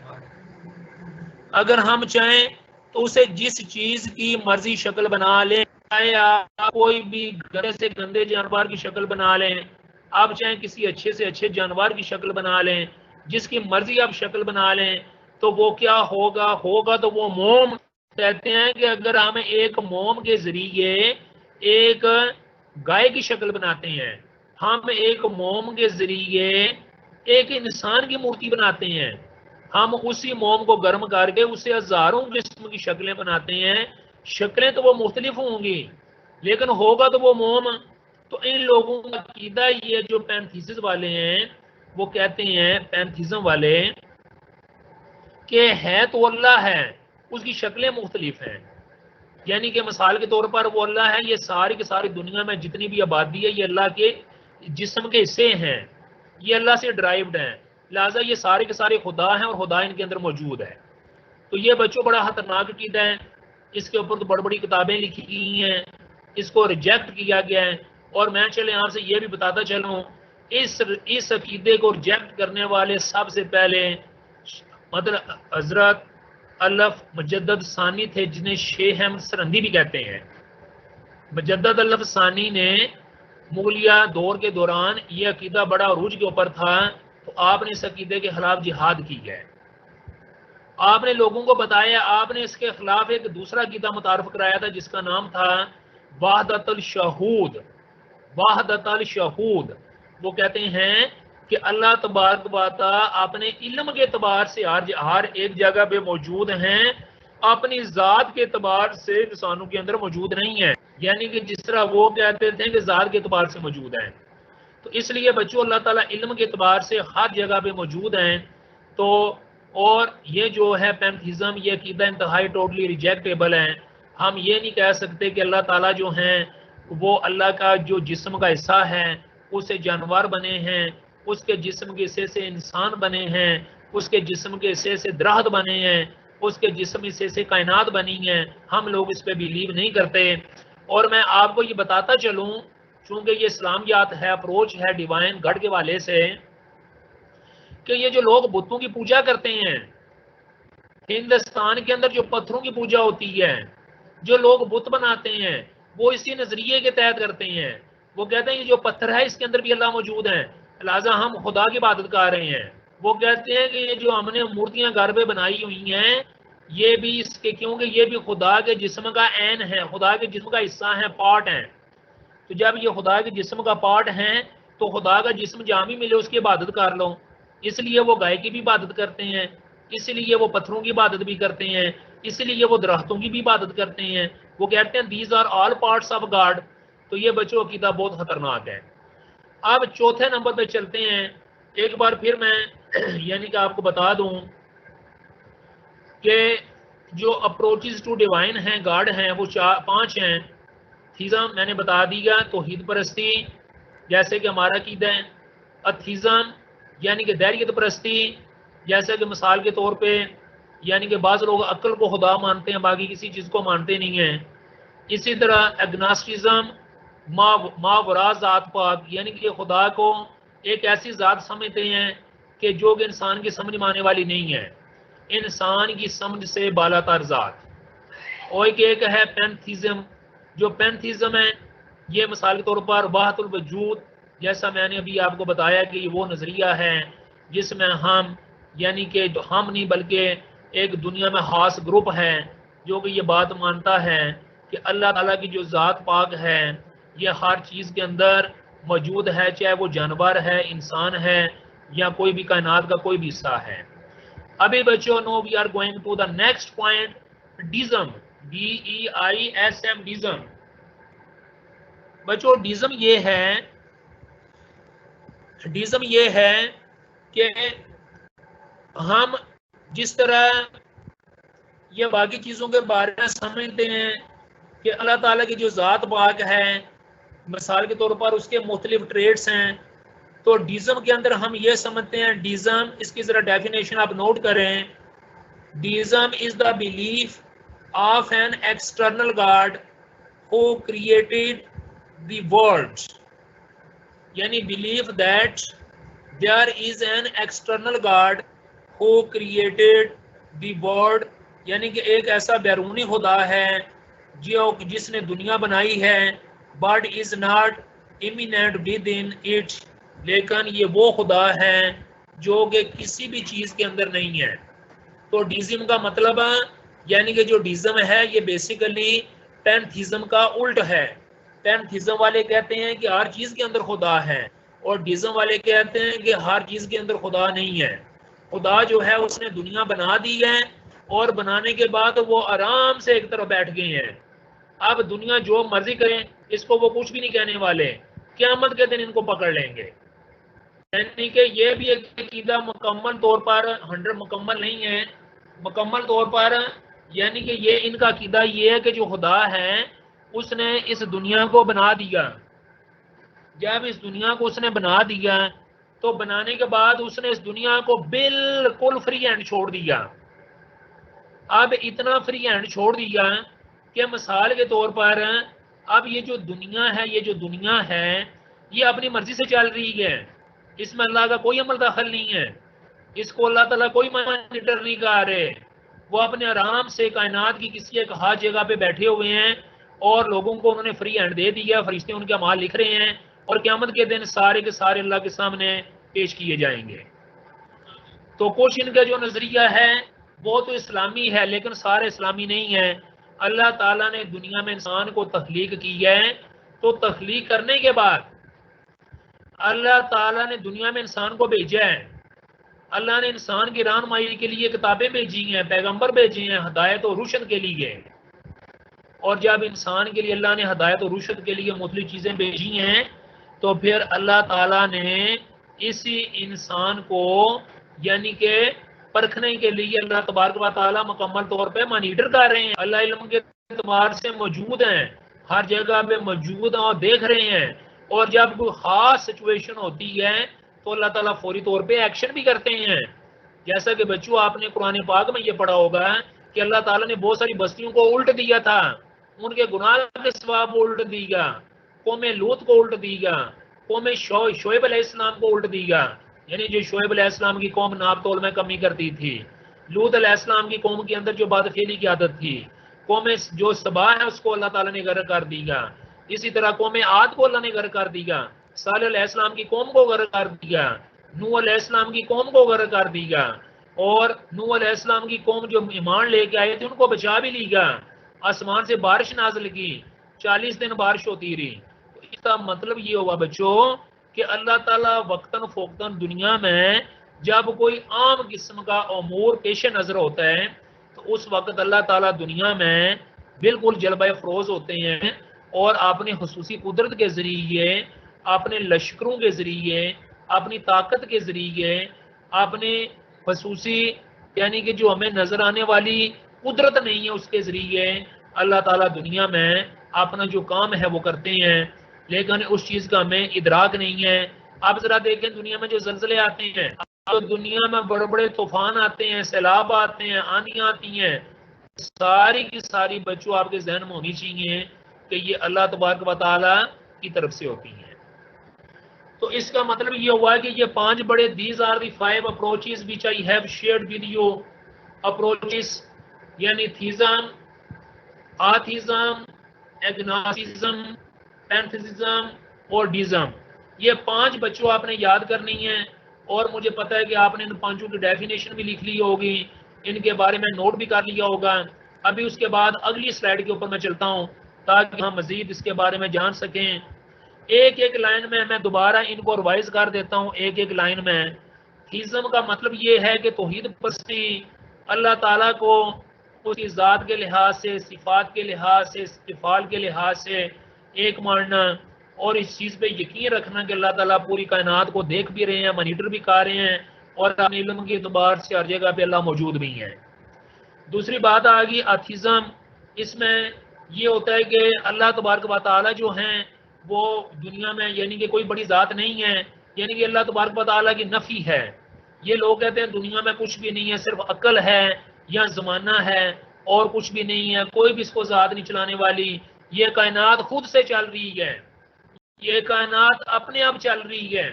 अगर हम चाहें तो उसे जिस चीज की मर्जी शक्ल बना लें, चाहे आप कोई भी गंदे से गंदे जानवर की शक्ल बना लें, आप चाहे किसी अच्छे से अच्छे जानवर की शक्ल बना लें, जिसकी मर्जी आप शक्ल बना लें, तो वो क्या होगा, होगा तो वो मोम। कहते हैं कि अगर हम एक मोम के जरिए एक गाय की शक्ल बनाते हैं, हम एक मोम के जरिए एक इंसान की मूर्ति बनाते हैं, हम उसी मोम को गर्म करके उससे हजारों किस्म की शक्लें बनाते हैं, शक्लें तो वो मुख्तलिफ होंगी लेकिन होगा तो वो मोम। तो इन लोगों का अकीदा ये जो पैंथीसिस वाले हैं वो कहते हैं, पैंथीज्म वाले कि है तो अल्लाह है, उसकी शक्लें मुख्तलिफ हैं। यानी कि मिसाल के तौर पर वो अल्लाह है, ये सारी की सारी दुनिया में जितनी भी आबादी है ये अल्लाह के जिस्म के हिस्से हैं, ये अल्लाह से ड्राइव्ड हैं, लिहाजा ये सारे के सारे खुदा हैं और खुदा इनके अंदर मौजूद है। तो ये बच्चों बड़ा खतरनाक अकीदा है, इसके ऊपर तो बड़ी बड़ी किताबें लिखी गई हैं, इसको रिजेक्ट किया गया है। और मैं चले आपसे ये भी बताता चलूँ, इस अकीदे को रिजेक्ट करने वाले सबसे पहले मतलब हजरत अल्लफ मुजद्दद सानी थे, जिन्हें शेख अहमद सरहंदी भी कहते हैं। मुजद्दद अल्लफ सानी ने मुगलिया दौर के दौरान ये अकीदा बड़ा अरूज के ऊपर था, तो आपने इस अकीदे के खिलाफ जिहाद की है, आपने लोगों को बताया, आपने इसके खिलाफ एक दूसरा अकीदा मुतारफ कराया था जिसका नाम था वहदतुल शहूद। वहदतुल शहूद, वो कहते हैं कि अल्लाह तबारक व तआला अपने इल्म के एतबार से हर एक जगह पे मौजूद हैं, अपनी ज़ात के एतबार से इंसानों के अंदर मौजूद नहीं है। यानी कि जिस तरह वो कहते थे कि ज़ात के एतबार से मौजूद हैं, तो इसलिए बच्चों अल्लाह ताला इल्म के एतबार से हर जगह पे मौजूद हैं। तो और ये जो है पैंथीज़म, ये अकीदा इंतहाई टोटली रिजेक्टेबल है। हम ये नहीं कह सकते कि अल्लाह ताला जो हैं वो अल्लाह का जो जिस्म का हिस्सा है उससे जानवर बने हैं, उसके जिस्म के हिस्से से इंसान बने हैं, उसके जिस्म के हिस्से से दरख्त बने हैं, उसके जिस्म हिस्से से कायनात बनी है। हम लोग इस पर बिलीव नहीं करते। और मैं आपको ये बताता चलूँ, चूंकि ये इस्लामियात है, अप्रोच है डिवाइन गढ़ के वाले से, कि ये जो लोग बुतों की पूजा करते हैं, हिंदुस्तान के अंदर जो पत्थरों की पूजा होती है, जो लोग बुत बनाते हैं, वो इसी नजरिए के तहत करते हैं। वो कहते हैं ये जो पत्थर है इसके अंदर भी अल्लाह मौजूद है, लिहाजा हम खुदा की इबादत कर रहे हैं। वो कहते हैं कि ये जो हमने मूर्तियां घर पे बनाई हुई हैं, ये भी इसके, क्योंकि ये भी खुदा के जिस्म का ऐन है, खुदा के जिस्म का हिस्सा है, पार्ट है। तो जब ये खुदा के जिस्म का पार्ट है, तो खुदा का जिस्म जहाँ भी मिले उसकी इबादत कर लो। इसलिए वो गाय की भी इबादत करते हैं, इसलिए वो पत्थरों की इबादत भी करते हैं, इसलिए वो दरख्तों की भी इबादत करते हैं। वो कहते हैं these are all parts of God. तो ये बच्चों अकीदा बहुत खतरनाक है। अब चौथे नंबर पे चलते हैं। एक बार फिर मैं यानी कि आपको बता दूं कि जो अप्रोचेस टू डिवाइन हैं, गॉड हैं, वो 5 हैं। थीज़म मैंने बता दिया, तौहीद परस्ती जैसे कि हमारा अकीदा है। अथीज़म यानी कि दैरियत परस्ती, जैसे कि मिसाल के तौर पे यानी कि बाज़ लोग अक्ल को खुदा मानते हैं, बाकी किसी चीज़ को मानते नहीं हैं। इसी तरह एग्नास्टिज्म, मावरा ज़ात पाक, यानी कि खुदा को एक ऐसी ज़ात समझते हैं कि जो कि इंसान की समझ में आने वाली नहीं है, इंसान की समझ से बालातर ज़ात। और एक है पैंथीज़म। जो पैंथीज़म है ये मिसाल के तौर पर वाहतुल वजूद, जैसा मैंने अभी आपको बताया कि वो नज़रिया है जिसमें हम यानी कि हम नहीं बल्कि एक दुनिया में खास ग्रुप है जो कि ये बात मानता है कि अल्लाह ताला की जो ज़ात पाक है ये हर चीज़ के अंदर मौजूद है, चाहे वो जानवर है, इंसान है, या कोई भी कायनात का कोई भी हिस्सा है। अभी बच्चों no we are going to the next point, deism, DEISM, deism. बच्चों डिज़म ये है कि हम जिस तरह ये बाकी चीज़ों के बारे में समझते हैं कि अल्लाह ताला की जो ज़ात पाक है, मिसाल के तौर पर उसके मुख्तलिफ ट्रेड्स हैं, तो डिज़म के अंदर हम ये समझते हैं, डिज़म, इसकी ज़रा डेफिनेशन आप नोट करें। Deism is the belief of an external God who created the world, यानी belief that there is an external God who created the world, यानी कि एक ऐसा बैरूनी खुदा है जो जिसने दुनिया बनाई है, but is not immanent within it, लेकिन ये वो खुदा है जो कि किसी भी चीज़ के अंदर नहीं है। तो डिज़म का मतलब यानी कि जो डिज़म है ये बेसिकली पैंथीज़म का उल्ट है। पैंथीज़म वाले कहते हैं कि हर चीज़ के अंदर खुदा है, और डिज़म वाले कहते हैं कि हर चीज़ के अंदर खुदा नहीं है। खुदा जो है उसने दुनिया बना दी है, और बनाने के बाद वो आराम से एक तरफ बैठ गए हैं। अब दुनिया जो मर्जी करें, इसको वो कुछ भी नहीं कहने वाले, क़यामत के दिन इनको पकड़ लेंगे। यानी कि ये भी एक अकीदा मुकम्मल तौर पर 100 मुकम्मल नहीं है, मुकम्मल तौर पर, यानी कि ये इनका अकीदा ये है कि जो खुदा है उसने इस दुनिया को बना दिया। जब इस दुनिया को उसने बना दिया तो बनाने के बाद उसने इस दुनिया को बिल्कुल फ्री हैंड छोड़ दिया। अब इतना फ्री हैंड छोड़ दिया कि मिसाल के तौर पर अब ये जो दुनिया है ये अपनी मर्जी से चल रही है, इसमें अल्लाह का कोई अमल दखल नहीं है, इसको अल्लाह ताला कोई मॉनिटर नहीं कर रहे। वो अपने आराम से कायनात की किसी एक हाथ जगह पे बैठे हुए हैं और लोगों को उन्होंने फ्री हैंड दे दिया, फरिश्ते उनके अमाल लिख रहे हैं और क़यामत के दिन सारे के सारे अल्लाह के सामने पेश किए जाएंगे। तो कुछ इनका जो नजरिया है वो तो इस्लामी है, लेकिन सारे इस्लामी नहीं है। अल्लाह ताला ने दुनिया में इंसान को तख्लीक की है, तो तख्लीक करने के बाद अल्लाह ताला ने दुनिया में इंसान को भेजा है। अल्लाह ने इंसान की रहनुमाई के लिए किताबें भेजी हैं, पैगंबर भेजे हैं हदायत और रुशद के लिए। और जब इंसान के लिए अल्लाह ने हदायत और रुशद के लिए मुख्तलिफ चीज़ें भेजी हैं तो फिर अल्लाह ताला ने इसी इंसान को यानी कि परखने के लिए अल्लाह तबारक व तआला मुकम्मल तौर पे मॉनिटर कर रहे हैं। अल्लाह इल्म के एतबार से मौजूद हैं, हर जगह पे मौजूद हैं और देख रहे हैं। और जब कोई ख़ास सिचुएशन होती है तो अल्लाह ताला फौरी तौर पे एक्शन भी करते हैं। जैसा कि बच्चों आपने कुरान पाक में ये पढ़ा होगा कि अल्लाह ताला ने बहुत सारी बस्तियों को उल्ट दिया था, उनके गुनाह के सवाब उल्ट दिया। कौम लूत को उल्ट दिया, कौम शोएब अलैहिस्सलाम को उल्ट दिया, यानी जो शोएब अलैहिस्सलाम की कौम नाप तोल में कमी करती थी, लूत अलैहिस्सलाम की कौम के अंदर जो बदफेली की आदत थी, कौम जो सबा है उसको अल्लाह ताला ने गर्क कर दिया। इसी तरह कौम आद को अल्लाह ने गर्क कर दिया, सालेह अलैहिस्सलाम की कौम को गर्क कर दिया, नूह अलैहिस्सलाम की कौम को गर्क कर दिया। और नूह अलैहिस्सलाम की कौम जो ईमान लेके आए थे उनको बचा भी लिया, आसमान से बारिश नाजिल की, 40 दिन बारिश होती रही। तो इसका मतलब ये हुआ बच्चों कि अल्लाह ताला वक्तन फोक्तन दुनिया में जब कोई आम किस्म का अमूर पेश नजर होता है तो उस वक्त अल्लाह ताला दुनिया में बिल्कुल जलवा फरोज होते हैं और अपनी खसूसी कुदरत के जरिए, अपने लश्करों के जरिए, अपनी ताकत के जरिए, अपने खसूसी यानी कि जो हमें नजर आने वाली कुदरत नहीं है उसके जरिए अल्लाह ताला दुनिया में अपना जो काम है वो करते हैं, लेकिन उस चीज़ का हमें इदराक नहीं है। आप जरा देखें दुनिया में जो जल्जले आते हैं, तो दुनिया में बड़े बड़े तूफान आते हैं, सैलाब आते हैं, आंधियां आती हैं, सारी की सारी बच्चों आपके जहन में होनी चाहिए कि ये अल्लाह तबारक व तआला की तरफ से होती है। तो इसका मतलब ये हुआ कि ये 5 बड़े these are the 5 approaches which I have shared with you. Approaches यानी थीज़म, आथिज़म, एग्नोस्टिसिज्म, पैंथेइज्म और डीज़म। ये 5 बच्चों आपने याद करनी है और मुझे पता है कि आपने इन 5 की डेफिनेशन भी लिख ली होगी, इनके बारे में नोट भी कर लिया होगा। अभी उसके बाद अगली स्लाइड के ऊपर मैं चलता हूँ ताकि हम मजीद इसके बारे में जान सकें। एक एक लाइन में मैं दोबारा इनको रिवाइज कर देता हूँ, एक एक लाइन में। थीज़म का मतलब ये है कि तौहीद परस्ती, अल्लाह ताला को उसकी ज़ात के लिहाज से, सिफात के लिहाज से, इस्तिफ़ाल के लिहाज से एक मानना और इस चीज़ पे यकीन रखना कि अल्लाह ताला पूरी कायनात को देख भी रहे हैं, मॉनिटर भी कर रहे हैं और अपने इल्म के एतबार से हर जगह पे अल्लाह मौजूद भी हैं। दूसरी बात आ गई अथीज़म। इसमें ये होता है कि अल्लाह तबारक व तआला जो हैं वो दुनिया में यानी कि कोई बड़ी ज़ात नहीं है, यानी कि अल्लाह तबारक व तआला की नफ़ी है। ये लोग कहते हैं दुनिया में कुछ भी नहीं है, सिर्फ अक्ल है या ज़माना है और कुछ भी नहीं है, कोई भी इसको ज़ात नहीं चलाने वाली, ये कायनात खुद से चल रही है, ये कायनात अपने आप चल रही है।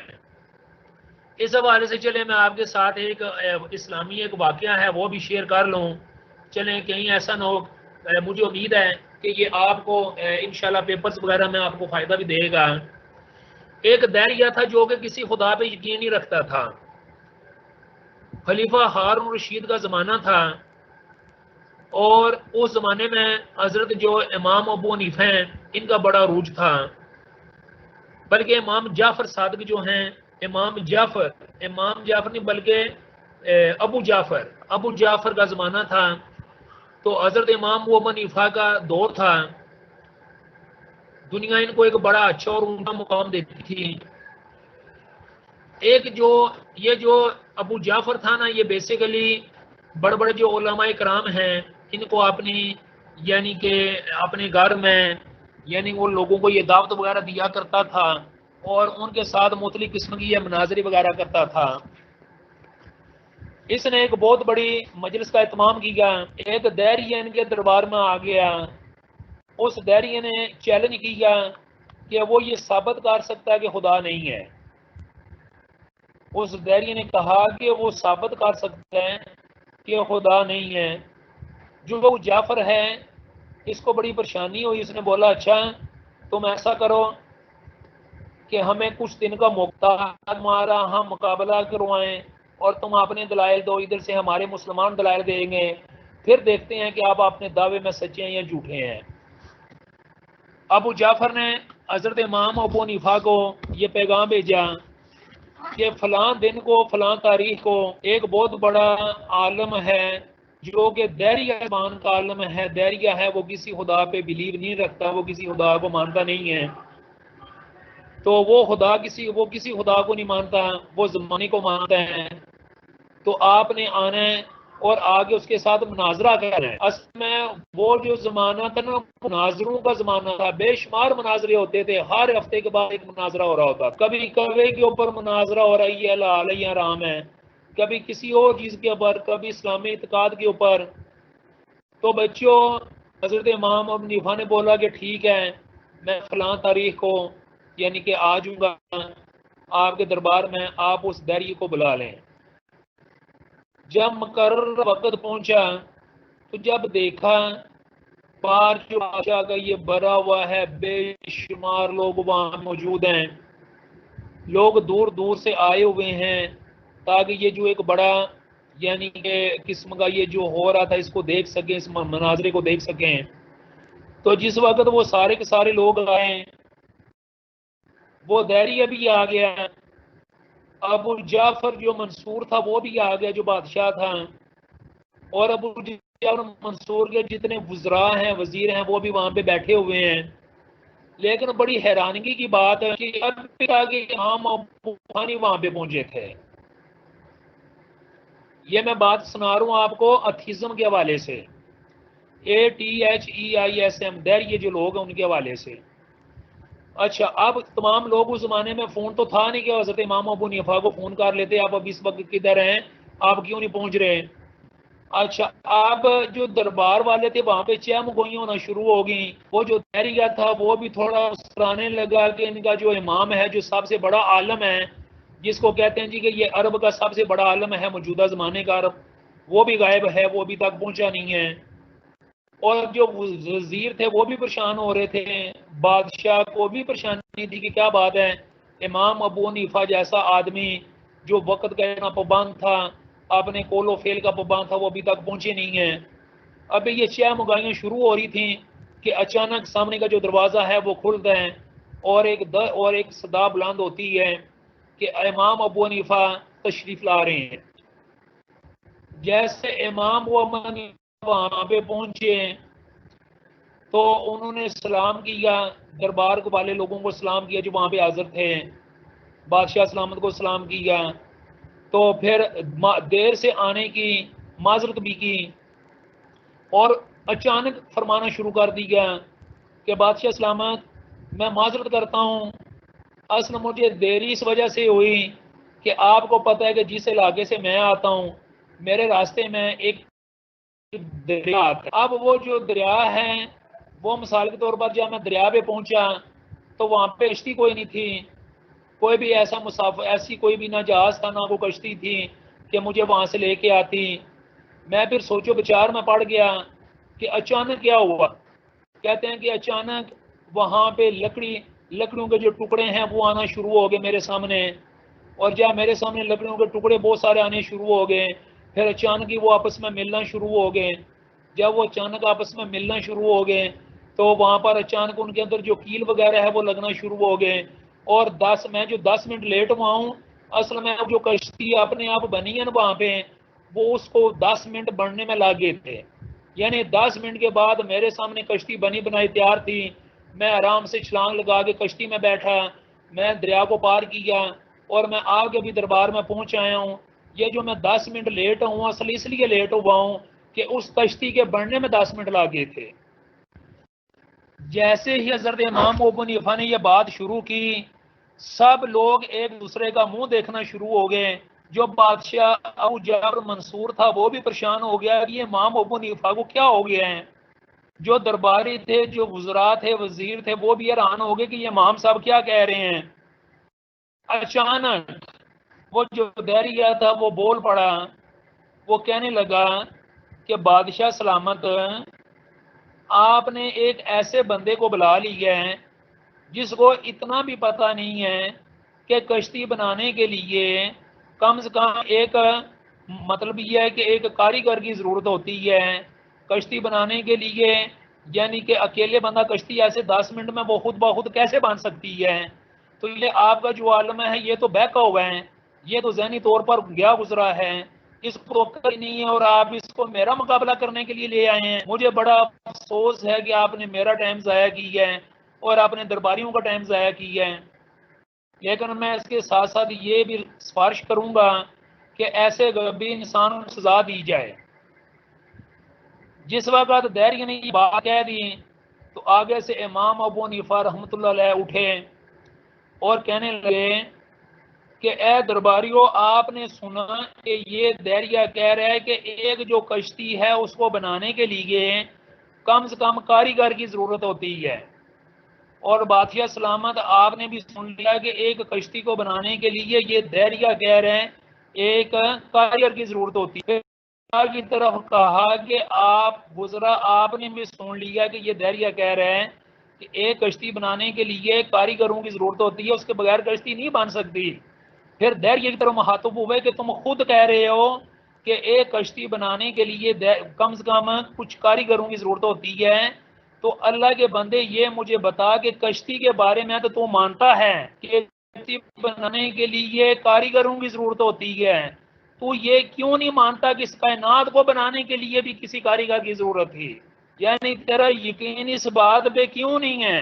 इस हवाले से चले मैं आपके साथ एक इस्लामी एक वाक़या है वो भी शेयर कर लूँ। चलें कहीं ऐसा ना हो, मुझे उम्मीद है कि ये आपको इंशाल्लाह पेपर्स वगैरह में आपको फ़ायदा भी देगा। एक दैरिया था जो कि किसी खुदा पे यकीन नहीं रखता था। खलीफा हारून रशीद का ज़माना था और उस ज़माने में हज़रत जो इमाम अबू हनीफा हैं इनका बड़ा रूज था, बल्कि इमाम जाफ़र सादिक जो हैं, इमाम जाफ़र नहीं बल्कि अबू जाफ़र का ज़माना था। तो हज़रत इमाम अबू हनीफा का दौर था, दुनिया इनको एक बड़ा अच्छा और ऊंचा मुकाम देती थी। एक जो अबू जाफ़र था ना, ये बेसिकली बड़े बड़े जो उलमाए कराम हैं, इनको अपनी यानी कि अपने घर में यानी वो लोगों को ये दावत वगैरह दिया करता था और उनके साथ मुख्तलिफ किस्म की ये मनाजरी वगैरह करता था। इसने एक बहुत बड़ी मजलिस का एहतमाम किया। एक दैरिया इनके दरबार में आ गया। उस दैरिया ने चैलेंज किया कि वो ये साबित कर सकता है कि खुदा नहीं है। उस दैरिया ने कहा कि वो साबित कर सकता है कि खुदा नहीं है। जो वो जाफर है, इसको बड़ी परेशानी हुई। इसने बोला, अच्छा तुम ऐसा करो कि हमें कुछ दिन का मौका, हमारा हम मुकाबला करवाएं और तुम अपने दलाइल दो, इधर से हमारे मुसलमान दलाइल देंगे, फिर देखते हैं कि आप अपने दावे में सच्चे हैं या झूठे हैं। अबू जाफर ने हजरत इमाम अबू हनीफा को ये पैगाम भेजा कि फलां दिन को, फलां तारीख को एक बहुत बड़ा आलम है जो कि दैरिया ईमान का आलम है। दैरिया है, वो किसी खुदा पे बिलीव नहीं रखता, वो किसी खुदा को मानता नहीं है। तो वो किसी खुदा को नहीं मानता, वो ज़माने को मानता है। तो आपने आना है और आगे उसके साथ मुनाजरा करना है। असल में वो जो जमाना था ना, मुनाजरों का जमाना था। बेशुमार मुनाजरे होते थे, हर हफ्ते के बाद एक मुनाजरा हो रहा होता। कभी कवे के ऊपर मुनाजरा हो रहा है, ये हलाल है या हराम है, कभी किसी और चीज के ऊपर, कभी इस्लामी इत्काद के ऊपर। तो बच्चों, हजरत इमाम अबू हनीफा ने बोला कि ठीक है, मैं फलां तारीख को यानी कि आ जाऊंगा आपके दरबार में, आप उस दैरी को बुला लें। जब मुकर्रर वक्त पहुंचा तो जब देखा बाहर जो बादशाह का ये भरा हुआ है, बेशुमार लोग वहां मौजूद हैं, लोग दूर दूर से आए हुए हैं ताकि ये जो एक बड़ा यानी कि किस्म का ये जो हो रहा था इसको देख सकें, इस मनाजरे को देख सकें। तो जिस वक्त वो सारे के सारे लोग आए, वो दैरिया भी आ गया, अबू जाफर जो मंसूर था वो भी आ गया जो बादशाह था, और अबू जाफर मंसूर के जितने वज़रा हैं, वजीर हैं, वो भी वहां पे बैठे हुए हैं। लेकिन बड़ी हैरानगी की बात है कि अब आगे इमाम अबू हनीफा वहां पे पहुंचे थे। ये मैं बात सुना रहा हूं आपको अथीज्म के हवाले से, ATHEISM, दैर ये जो लोग हैं उनके हवाले से। अच्छा, अब तमाम लोग उस जमाने में फोन तो था नहीं कि हजरत इमाम अबू हनीफा को फोन कर लेते, आप अब इस वक्त किधर हैं, आप क्यों नहीं पहुंच रहे। अच्छा, अब जो दरबार वाले थे वहां पे चहमगोई होना शुरू हो गई। वो जो तहरीया था वो भी थोड़ा मुस्कुराने लगा कि इनका जो इमाम है, जो सबसे बड़ा आलम है, जिसको कहते हैं जी कि ये अरब का सबसे बड़ा आलम है, मौजूदा जमाने का अरब, वो भी गायब है, वो अभी तक पहुंचा नहीं है। और जो वजीर थे वो भी परेशान हो रहे थे, बादशाह को भी परेशानी थी कि क्या बात है, इमाम अबू हनीफा जैसा आदमी जो वक्त का पाबंद था, अपने कोलो फेल का पाबंद था, वो अभी तक पहुंचे नहीं है। अब ये चाय मुगाइयाँ शुरू हो रही थी कि अचानक सामने का जो दरवाज़ा है वो खुलता है और एक सदा बुलंद होती है कि इमाम अबू हनीफा तशरीफ ला रहे हैं। जैसे इमाम अबू हनीफा वहां पे पहुंचे तो उन्होंने सलाम किया, दरबार को वाले लोगों को सलाम किया जो वहां पे हाजिर थे, बादशाह सलामत को सलाम किया। तो फिर देर से आने की माजरत भी की और अचानक फरमाना शुरू कर दिया कि बादशाह सलामत, मैं माजरत करता हूँ, असल मुझे देरी इस वजह से हुई कि आपको पता है कि जिस इलाके से मैं आता हूँ, मेरे रास्ते में एक दरिया आता है। अब वो जो दरिया है, वो मिसाल के तौर पर जब मैं दरिया पे पहुंचा तो वहां पे कश्ती कोई नहीं थी, कोई भी ऐसा मुसाफिर, ऐसी कोई भी ना जहाज था ना कोई कश्ती थी कि मुझे वहां से लेके आती। मैं फिर सोचो विचार में पड़ गया कि अचानक क्या हुआ। कहते हैं कि अचानक वहां पे लकड़ियों के जो टुकड़े हैं वो आना शुरू हो गए मेरे सामने, और जब मेरे सामने लकड़ियों के टुकड़े बहुत सारे आने शुरू हो गए, फिर अचानक ही वो आपस में मिलना शुरू हो गए। जब वो अचानक आपस में मिलना शुरू हो गए तो वहां पर अचानक उनके अंदर जो कील वगैरह है वो लगना शुरू हो गए। और मैं जो 10 मिनट लेट हुआ हूँ, असल में जो कश्ती अपने आप बनी है ना वहां पे, वो उसको 10 मिनट बनने में लगे थे। यानी 10 मिनट के बाद मेरे सामने कश्ती बनी बनाई तैयार थी। मैं आराम से छलांग लगा के कश्ती में बैठा, मैं दरिया को पार किया और मैं आगे भी दरबार में पहुंच आया हूँ। ये जो मैं 10 मिनट लेट हूँ असल इसलिए लेट हुआ हूँ कि उस कश्ती के बनने में 10 मिनट लग गए थे। जैसे ही हजरत इमाम अबू हनीफा ने यह बात शुरू की, सब लोग एक दूसरे का मुंह देखना शुरू हो गए। जो बादशाह अबू जबर मंसूर था वो भी परेशान हो गया कि ये इमाम अबू हनीफा को क्या हो गया है। जो दरबारी थे, जो गुजरा थे, वजीर थे, वो भी हैरान हो गए कि ये इमाम साहब क्या कह रहे हैं। अचानक वो जो दैरिया था वो बोल पड़ा। वो कहने लगा कि बादशाह सलामत, आपने एक ऐसे बंदे को बुला लिया है जिसको इतना भी पता नहीं है कि कश्ती बनाने के लिए कम से कम एक, मतलब यह है कि एक कारीगर की ज़रूरत होती है कश्ती बनाने के लिए। यानी कि अकेले बंदा कश्ती ऐसे 10 मिनट में वो खुद ब खुद कैसे बन सकती है। तो ये आपका जो आलम है ये तो बहका हुआ है, ये तो जहनी तौर पर गया गुजरा है, इसको अक्ल नहीं है और आप इसको मेरा मुकाबला करने के लिए ले आए हैं। मुझे बड़ा अफसोस है कि आपने मेरा टाइम ज़ाया किया है और आपने दरबारियों का टाइम ज़ाया किया है। लेकिन मैं इसके साथ साथ ये भी सिफारिश करूंगा कि ऐसे गरीबी इंसान को सजा दी जाए। जिस वक्त दैरिया ने ये बात कह दी तो आगे से इमाम अबू हनीफा रहमतुल्लाह अलैह उठे और कहने लगे कि ए दरबारियों, आपने सुना कि ये दैरिया कह रहा है कि एक जो कश्ती है उसको बनाने के लिए कम से कम कारीगर की जरूरत होती है। और बादशाह सलामत, आपने भी सुन लिया कि एक कश्ती को बनाने के लिए ये दैरिया कह रहे हैं एक कारीगर की जरूरत होती है। की तरफ कहा कि आप गुजरा, आपने भी सुन लिया कि ये दैरिया कह रहे हैं कि एक कश्ती बनाने के लिए कारीगरों की जरूरत होती है, उसके बगैर कश्ती नहीं बन सकती। फिर दैरिया की तरफ मुखातब हुए कि तुम खुद कह रहे हो कि एक कश्ती बनाने के लिए कम से कम कुछ कारीगरों की जरूरत होती है। तो अल्लाह के बंदे ये मुझे बता कि कश्ती के बारे में तो तू मानता है कि कश्ती बनाने के लिए कारीगरों की जरूरत होती है, तो ये क्यों नहीं मानता कि इस कायनात को बनाने के लिए भी किसी कारीगर की जरूरत थी। यानी तेरा यकीन इस बात पे क्यों नहीं है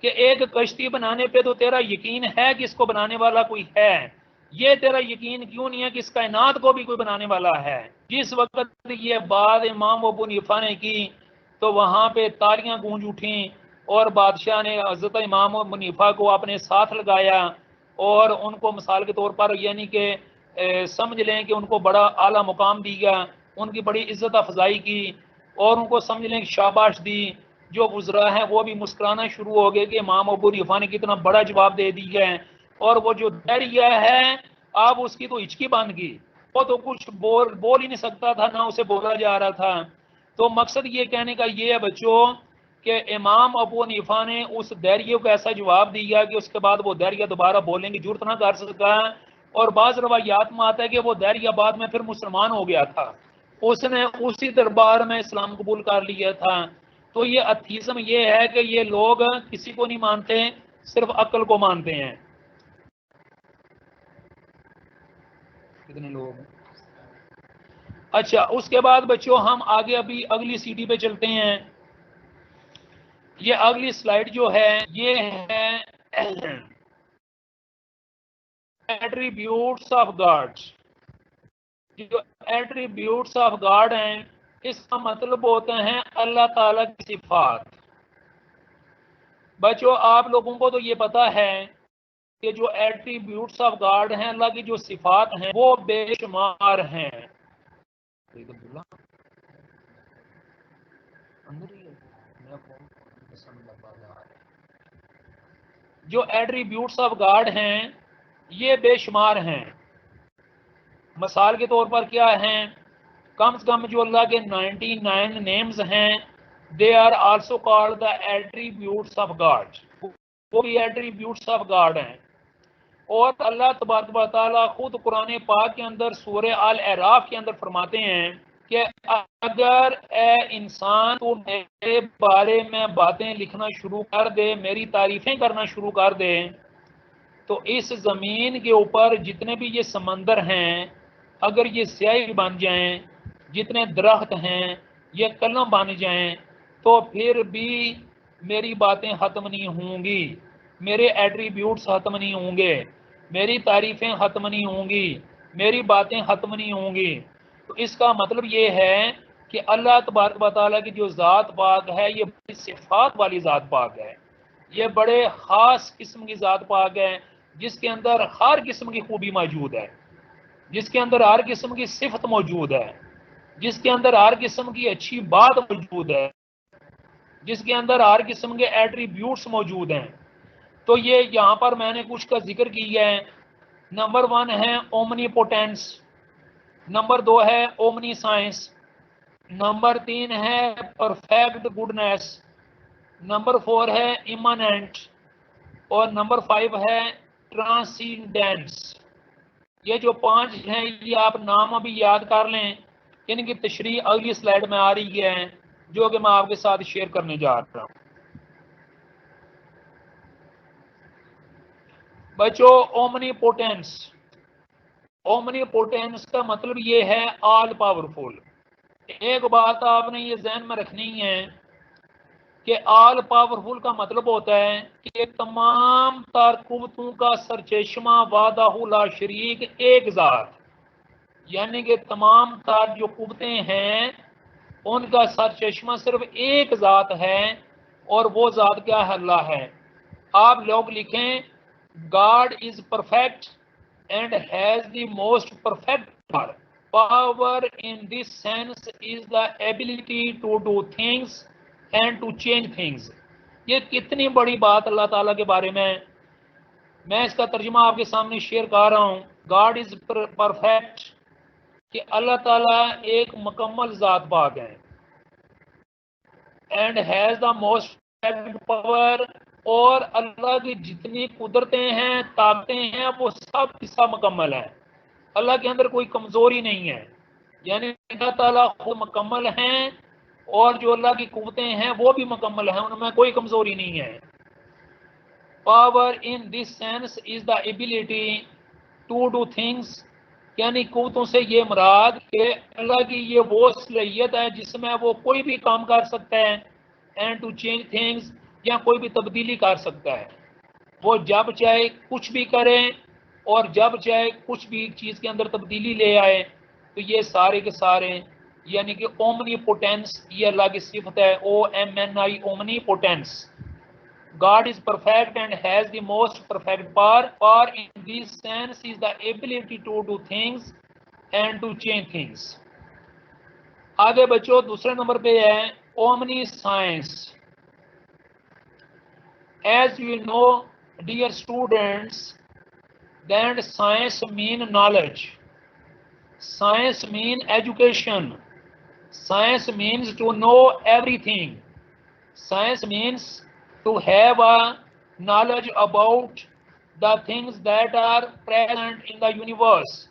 कि एक कश्ती बनाने पे तो तेरा यकीन है कि इसको बनाने वाला कोई है, ये तेरा यकीन क्यों नहीं है कि इस कायनात को भी कोई बनाने वाला है। जिस वक्त ये बात इमाम अबू हनीफा ने की तो वहां पे तालियां गूंज उठी और बादशाह ने हजरत इमाम अबू हनीफा को अपने साथ लगाया और उनको मिसाल के तौर पर यानी कि समझ लें कि उनको बड़ा आला मुकाम दिया, उनकी बड़ी इज्जत अफजाई की और उनको समझ लें कि शाबाश दी। जो गुजरा है वो भी मुस्कुराना शुरू हो गए कि इमाम अबू हनीफा ने कितना बड़ा जवाब दे दिया है। और वो जो दैरिया है अब उसकी तो हिचकी बंद की, वो तो कुछ बोल ही नहीं सकता था, ना उसे बोला जा रहा था। तो मकसद ये कहने का ये है बच्चों कि इमाम अबू हनीफा ने उस दैरिये को ऐसा जवाब दिया कि उसके बाद वो दैरिया दोबारा बोलने की जरूरत ना कर सका। और बाज रवायात में आता है कि वो दैरिया बाद में फिर मुसलमान हो गया था, उसने उसी दरबार में इस्लाम कबूल कर लिया था। तो ये अथीज्म ये है कि ये लोग किसी को नहीं मानते, सिर्फ अक्ल को मानते हैं। कितने लोग। अच्छा, उसके बाद बच्चों हम आगे अभी अगली सीढ़ी पे चलते हैं। ये अगली स्लाइड जो है ये है एट्रीब्यूट्स ऑफ गॉड। जो एट्रीब्यूट्स ऑफ गॉड हैं इसका मतलब होते हैं अल्लाह ताला की सिफात। बच्चों आप लोगों को तो ये पता है कि जो एट्रीब्यूट्स ऑफ गॉड हैं, अल्लाह की जो सिफात हैं वो बेशुमार हैं। जो एट्रीब्यूट्स ऑफ गॉड हैं ये बेशुमार हैं। मिसाल के तौर पर क्या हैं, कम से कम जो अल्लाह के 99 नेम्स हैं they are also called the attributes of God, वो भी एट्रीब्यूट्स ऑफ गॉड हैं। और अल्लाह तबारक व तआला खुद कुरान पाक के अंदर सूरह अल अराफ के अंदर फरमाते हैं कि अगर ए इंसान तो मेरे बारे में बातें लिखना शुरू कर दे, मेरी तारीफें करना शुरू कर दे, तो इस ज़मीन के ऊपर जितने भी ये समंदर हैं अगर ये स्याही बन जाएं, जितने दरख्त हैं ये कलम बन जाएं, तो फिर भी मेरी बातें ख़त्म नहीं होंगी, मेरे एट्रीब्यूट्स ख़त्म नहीं होंगे, मेरी तारीफ़ें ख़त्म नहीं होंगी। मेरी बातें खत्म नहीं होंगी। तो इसका मतलब ये है कि अल्लाह तबारक व तआला की जो ज़ात पाक है ये बड़ी सिफात वाली ज़ात पाक है, ये बड़े ख़ास किस्म की ज़ात पाक है जिसके अंदर हर किस्म की खूबी मौजूद है, जिसके अंदर हर किस्म की सिफत मौजूद है, जिसके अंदर हर किस्म की अच्छी बात मौजूद है, जिसके अंदर हर किस्म के एट्रीब्यूट्स मौजूद हैं। तो ये यहाँ पर मैंने कुछ का जिक्र किया है। नंबर 1 है ओमनी पोटेंस, नंबर 2 है ओमनी साइंस, नंबर 3 है परफेक्ट गुडनेस, नंबर 4 है इमानेंट, और नंबर 5 है ट्रांसीडेंस। ये जो 5 हैं ये आप नाम अभी याद कर लें, इनकी तशरीह अगली स्लाइड में आ रही है जो कि मैं आपके साथ शेयर करने जा रहा हूं। बच्चों, ओमनीपोटेंस, ओमनीपोटेंस का मतलब ये है ऑल पावरफुल। एक बात आपने ये ज़हन में रखनी है कि ऑल पावरफुल का मतलब होता है कि तमाम तार कुव्वतों का सरचश्मा वादाहु ला शरीक एक ज़ात, यानी कि तमाम तार जो कुव्वतें हैं उनका सरचश्मा सिर्फ एक ज़ात है, और वो ज़ात क्या है? अल्लाह है। आप लोग लिखें God is perfect and has the most perfect power. Power in this sense is the ability to do things and to change things. ये कितनी बड़ी बात अल्लाह ताला के बारे में। मैं इसका तर्जुमा आपके सामने शेयर कर रहा हूँ। गॉड इज परफेक्ट, कि अल्लाह ताला एक मुकम्मल ज़ात पाक है। And has the most perfect power, और अल्लाह की जितनी कुदरतें हैं, ताकतें हैं, वो सब किस्सा मुकम्मल है। अल्लाह के अंदर कोई कमजोरी नहीं है, यानी अल्लाह ताला खुद मुकम्मल हैं, और जो अल्लाह की कुव्वतें हैं वो भी मुकम्मल हैं, उनमें कोई कमजोरी नहीं है। Power in this sense is the ability to do things, यानी कुव्वतों से ये मुराद कि अल्लाह की ये वो सलाहियत है जिसमें वो कोई भी काम कर सकता है, एंड टू चेंज थिंग्स, या कोई भी तब्दीली कर सकता है। वो जब चाहे कुछ भी करें और जब चाहे कुछ भी चीज़ के अंदर तब्दीली ले आए। तो ये सारे के सारे यानी कि ओमनी पोटेंस, ये अल्लाह की सिफत है, OMNI, omni potence. God is perfect and has the most perfect power. Power in this sense is the ability to do things and to change things. आगे बच्चों दूसरे नंबर पे है omni science. As you know, dear students, that science mean knowledge, science mean education, science means to know everything, science means to have a knowledge about the things that are present in the universe,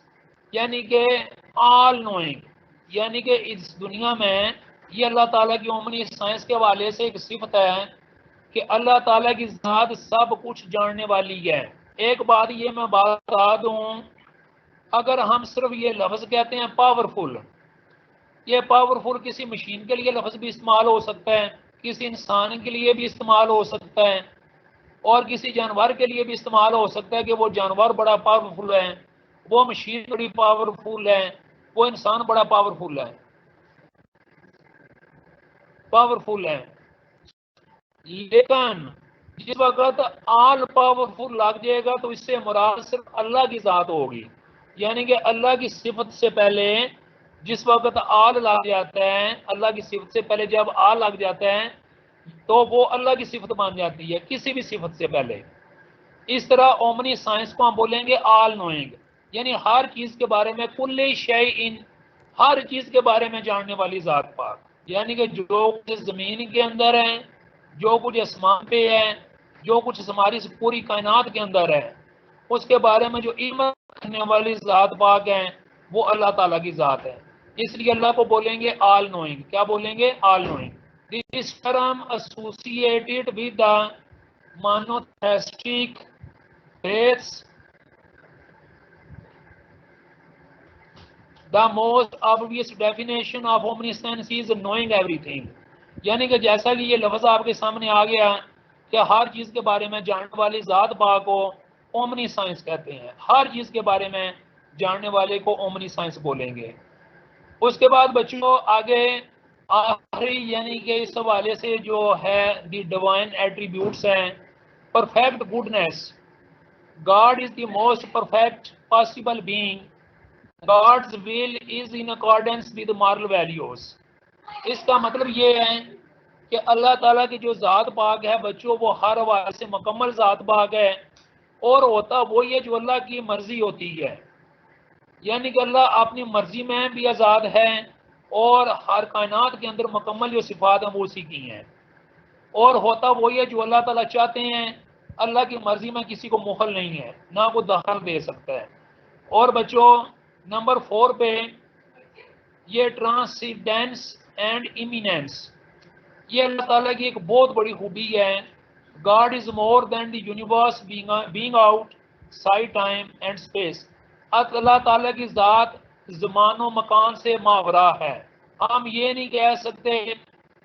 यानी कि all knowing, यानी कि इस दुनिया में ये अल्लाह ताला की ओमनी साइंस के हवाले से एक सिफत है कि अल्लाह ताला की ज़ात सब कुछ जानने वाली है। एक बात ये मैं बता दूं, अगर हम सिर्फ ये लफ्ज़ कहते हैं पावरफुल, ये पावरफुल किसी मशीन के लिए लफ्ज़ भी इस्तेमाल हो सकता है, किसी इंसान के लिए भी इस्तेमाल हो सकता है, और किसी जानवर के लिए भी इस्तेमाल हो सकता है कि वो जानवर बड़ा पावरफुल है, वो मशीन बड़ी पावरफुल है, वो इंसान बड़ा पावरफुल है। लेकिन जिस वक्त ऑल पावरफुल लग जाएगा तो इससे मुराद सिर्फ अल्लाह की ज़ात होगी, यानी कि अल्लाह की सिफत से पहले जिस वक्त आल लग जाता है, अल्लाह की सिफत से पहले जब आल लग जाता है तो वो अल्लाह की सिफत मान जाती है किसी भी सिफत से पहले। इस तरह ओमनी साइंस को हम बोलेंगे ऑल नोइंग, यानी हर चीज़ के बारे में, कुल्ले शै इन, हर चीज़ के बारे में जानने वाली ज़ात पाक, यानी कि जो कुछ ज़मीन के अंदर है, जो कुछ आसमान पे है, जो कुछ हमारी पूरी कायनात के अंदर है, उसके बारे में जो इल्म रखने वाली ज़ात पाक है वो अल्लाह ताला की ज़ात है। इसलिए अल्लाह को बोलेंगे ऑल नोइंग। क्या बोलेंगे? All knowing. This term associated with the monotheistic faiths, the most obvious definition of omniscience is knowing everything, यानी कि जैसा कि ये लफ्ज़ आपके सामने आ गया कि हर चीज़ के बारे में जानने वाली ज़ात पाक को ओमनी साइंस कहते हैं। हर चीज़ के बारे में जानने वाले को ओमनी साइंस बोलेंगे। उसके बाद बच्चों आगे आखिरी यानी कि इस हवाले से जो है दी डिवाइन एट्रीब्यूट्स हैं, perfect goodness, God is the most perfect possible being, God's will is in accordance with moral values. इसका मतलब ये है कि अल्लाह ताला की जो ज़ात पाक है बच्चों, वो हर हवाले से मुकम्मल ज़ात पाक है, और होता वही है जो अल्लाह की मर्जी होती है। यानी कि अल्लाह अपनी मर्जी में भी आज़ाद है, और हर कायनात के अंदर मुकम्मल जो सिफात हैं वो उसी की हैं, और होता वही है जो अल्लाह ताला चाहते हैं। अल्लाह की मर्जी में किसी को मुखल नहीं है, ना वो दखल दे सकता है। और बच्चों नंबर 4 पे ये ट्रांसीडेंस एंड इमिनेंस, ये अल्लाह ताला की एक बहुत बड़ी खूबी है। God is more than the universe being outside time and space. Allah ताला की ज़ात ज़मानो मकान से मावरा है। हम ये नहीं कह सकते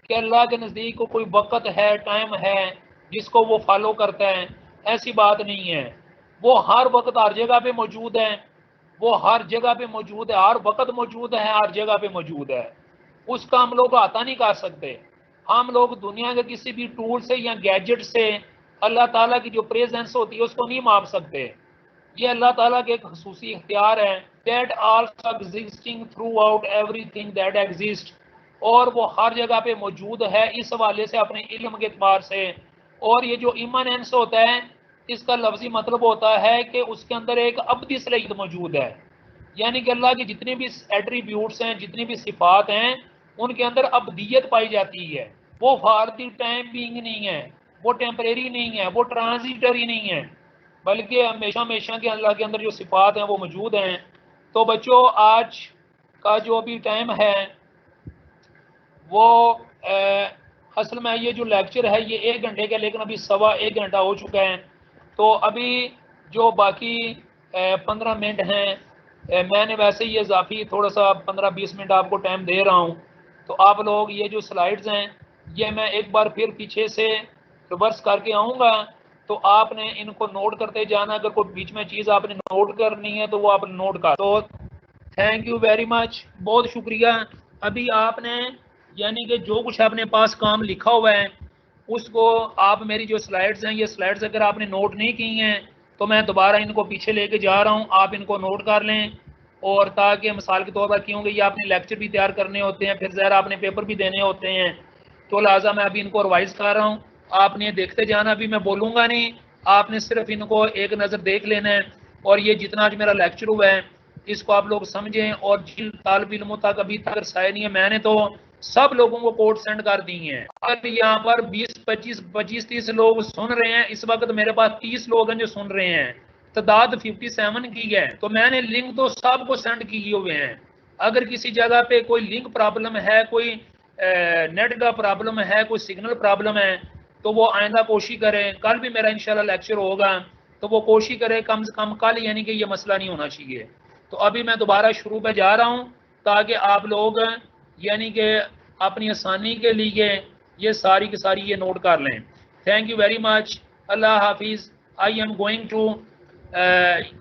कि अल्लाह के नज़दीक को कोई वक़्त है, टाइम है जिसको वो फॉलो करता है, ऐसी बात नहीं है। वो हर वक्त हर जगह पे मौजूद है, वो हर जगह पे मौजूद है, हर वक्त मौजूद है, हर जगह पे मौजूद है। उसका हम लोग आता नहीं कर सकते। हम लोग दुनिया के किसी भी टूल से या गैजेट से अल्लाह ताला की जो प्रेजेंस होती है उसको नहीं माप सकते। ये अल्लाह ताला के एक खसूसी इख्तियार है। That also existing through out everything that exist, और वो हर जगह पे मौजूद है इस हवाले से अपने इल्म के एतबार से। और ये जो इमानेंस होता है, इसका लफ्जी मतलब होता है कि उसके अंदर एक अब्दी सलाहियत मौजूद है। यानी कि अल्लाह की जितने भी एट्रीब्यूट्स हैं, जितनी भी सिफात हैं, उनके अंदर अब्दियत पाई जाती है। वो फॉर द टाइम बीइंग नहीं है, वो टेम्परेरी नहीं है, वो ट्रांजिटरी नहीं है, बल्कि हमेशा हमेशा के अल्लाह के अंदर जो सिफात हैं वो मौजूद हैं। तो बच्चों आज का जो भी टाइम है वो असल में ये जो लेक्चर है ये 1 घंटे का, लेकिन अभी 1.25 घंटा हो चुका है। तो अभी जो बाकी 15 मिनट हैं, मैंने वैसे ही इजाफी थोड़ा सा 15-20 मिनट आपको टाइम दे रहा हूँ। तो आप लोग ये जो स्लाइड्स हैं ये मैं एक बार फिर पीछे से रिवर्स करके आऊँगा, तो आपने इनको नोट करते जाना। अगर कोई बीच में चीज़ आपने नोट करनी है तो वो आप नोट कर। तो थैंक यू वेरी मच, बहुत शुक्रिया। अभी आपने यानी कि जो कुछ अपने पास काम लिखा हुआ है उसको आप, मेरी जो स्लाइड्स हैं ये स्लाइड्स अगर आपने नोट नहीं की हैं तो मैं दोबारा इनको पीछे लेके जा रहा हूँ, आप इनको नोट कर लें। और ताकि मिसाल के तौर पर क्योंकि ये आपने लेक्चर भी तैयार करने होते हैं, फिर ज़रा आपने पेपर भी देने होते हैं, तो लिहाजा मैं अभी इनको रिवाइज कर रहा हूँ। आपने देखते जाना, अभी मैं बोलूँगा नहीं, आपने सिर्फ इनको एक नज़र देख लेना है। और ये जितना आज मेरा लेक्चर हुआ है इसको आप लोग समझें, और जिन तालिब इल्मों तक अभी तक रसाया नहीं है, मैंने तो सब लोगों को कोड सेंड कर दी हैं। अगर यहाँ पर 20-25-30 लोग सुन रहे हैं इस वक्त, मेरे पास 30 लोग हैं जो सुन रहे हैं, तादाद 57 की है, तो मैंने लिंक तो सबको सेंड किए हुए हैं। अगर किसी जगह पे कोई लिंक प्रॉब्लम है, कोई नेट का प्रॉब्लम है, कोई सिग्नल प्रॉब्लम है, तो वो आइंदा कोशिश करें। कल भी मेरा इंशाल्लाह लेक्चर होगा, तो वो कोशिश करें कम से कम कल, यानी कि ये मसला नहीं होना चाहिए। तो अभी मैं दोबारा शुरू पे जा रहा हूँ ताकि आप लोग यानी कि अपनी आसानी के लिए ये सारी की सारी ये नोट कर लें। थैंक यू वेरी मच, अल्लाह हाफिज़। I am going to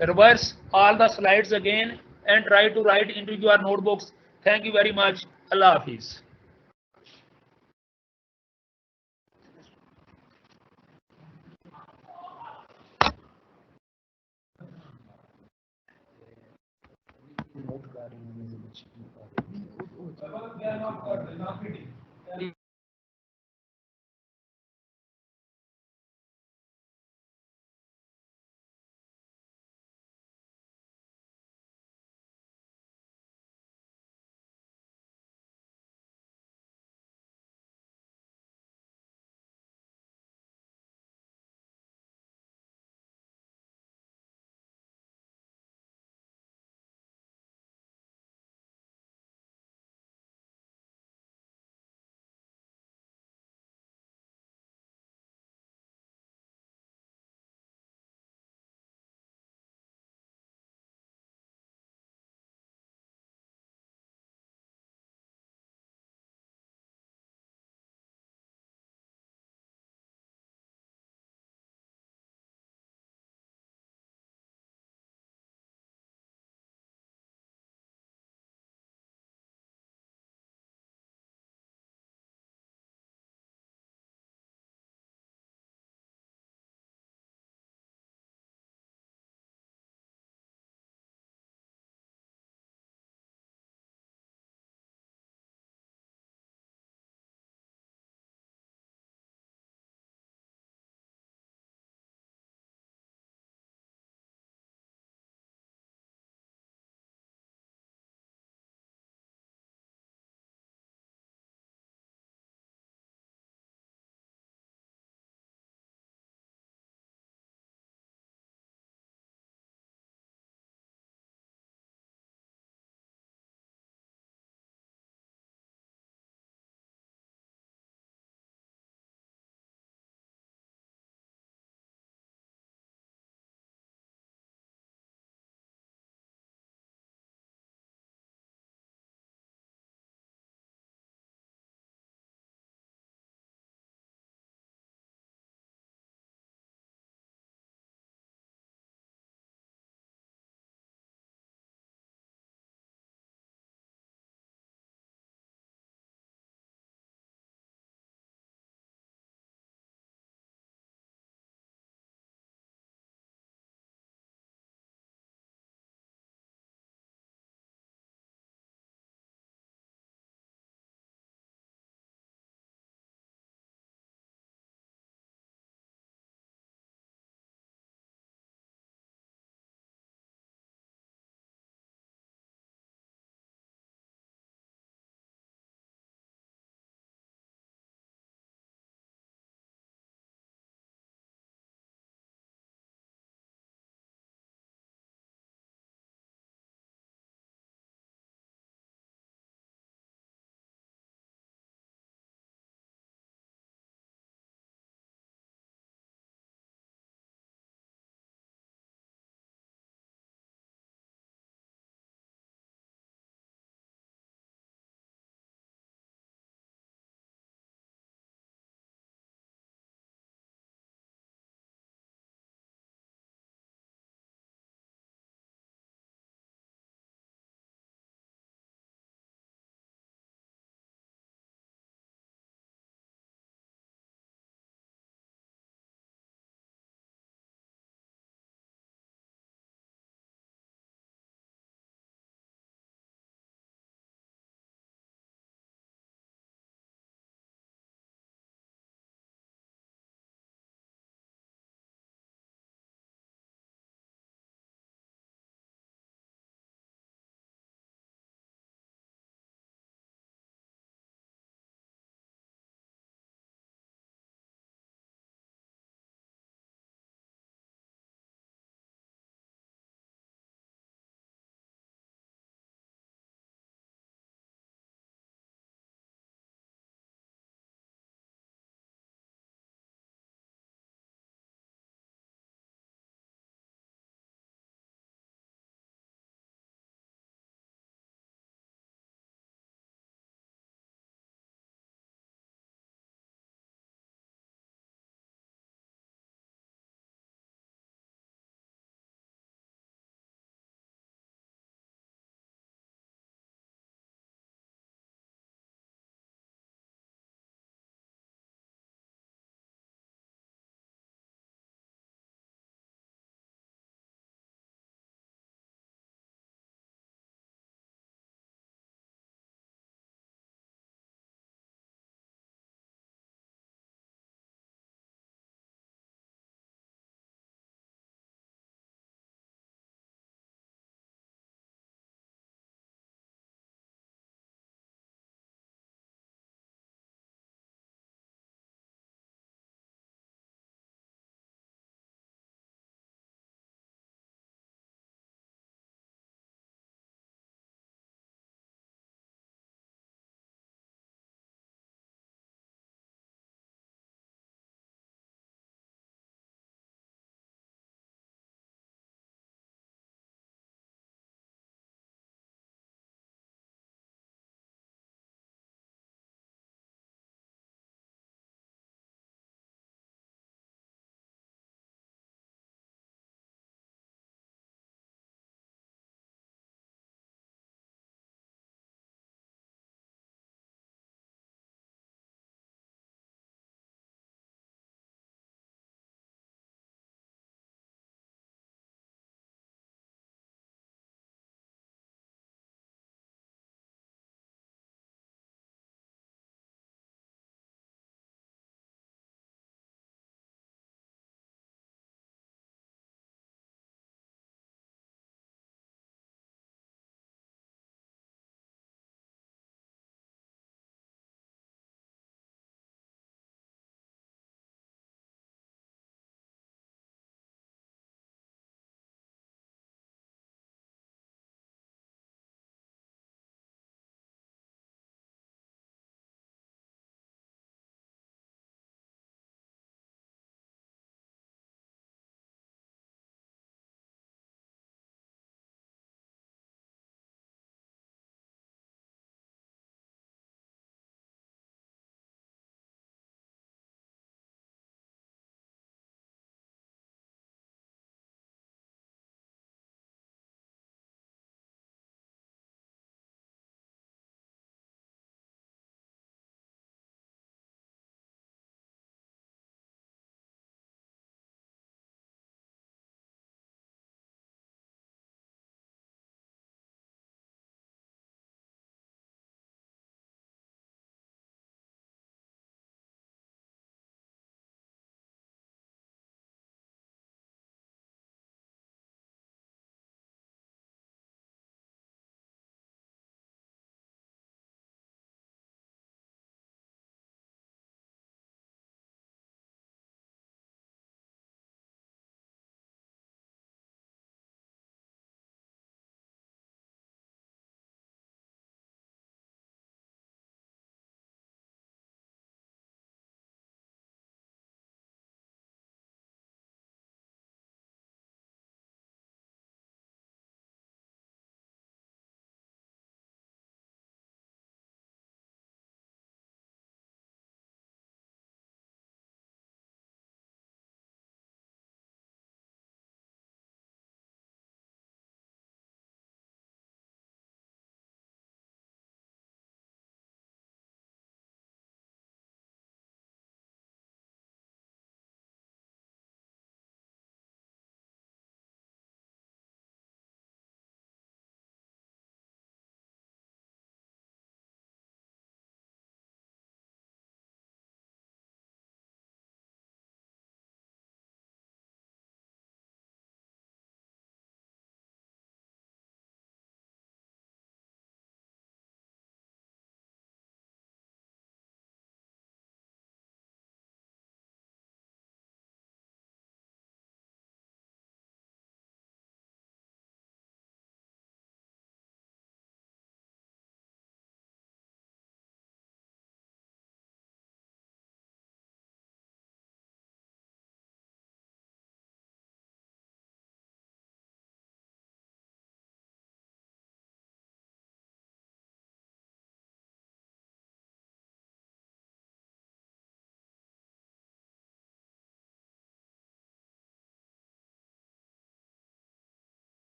reverse all the slides again and try to write into your notebooks. Thank you very much. Allah Hafiz.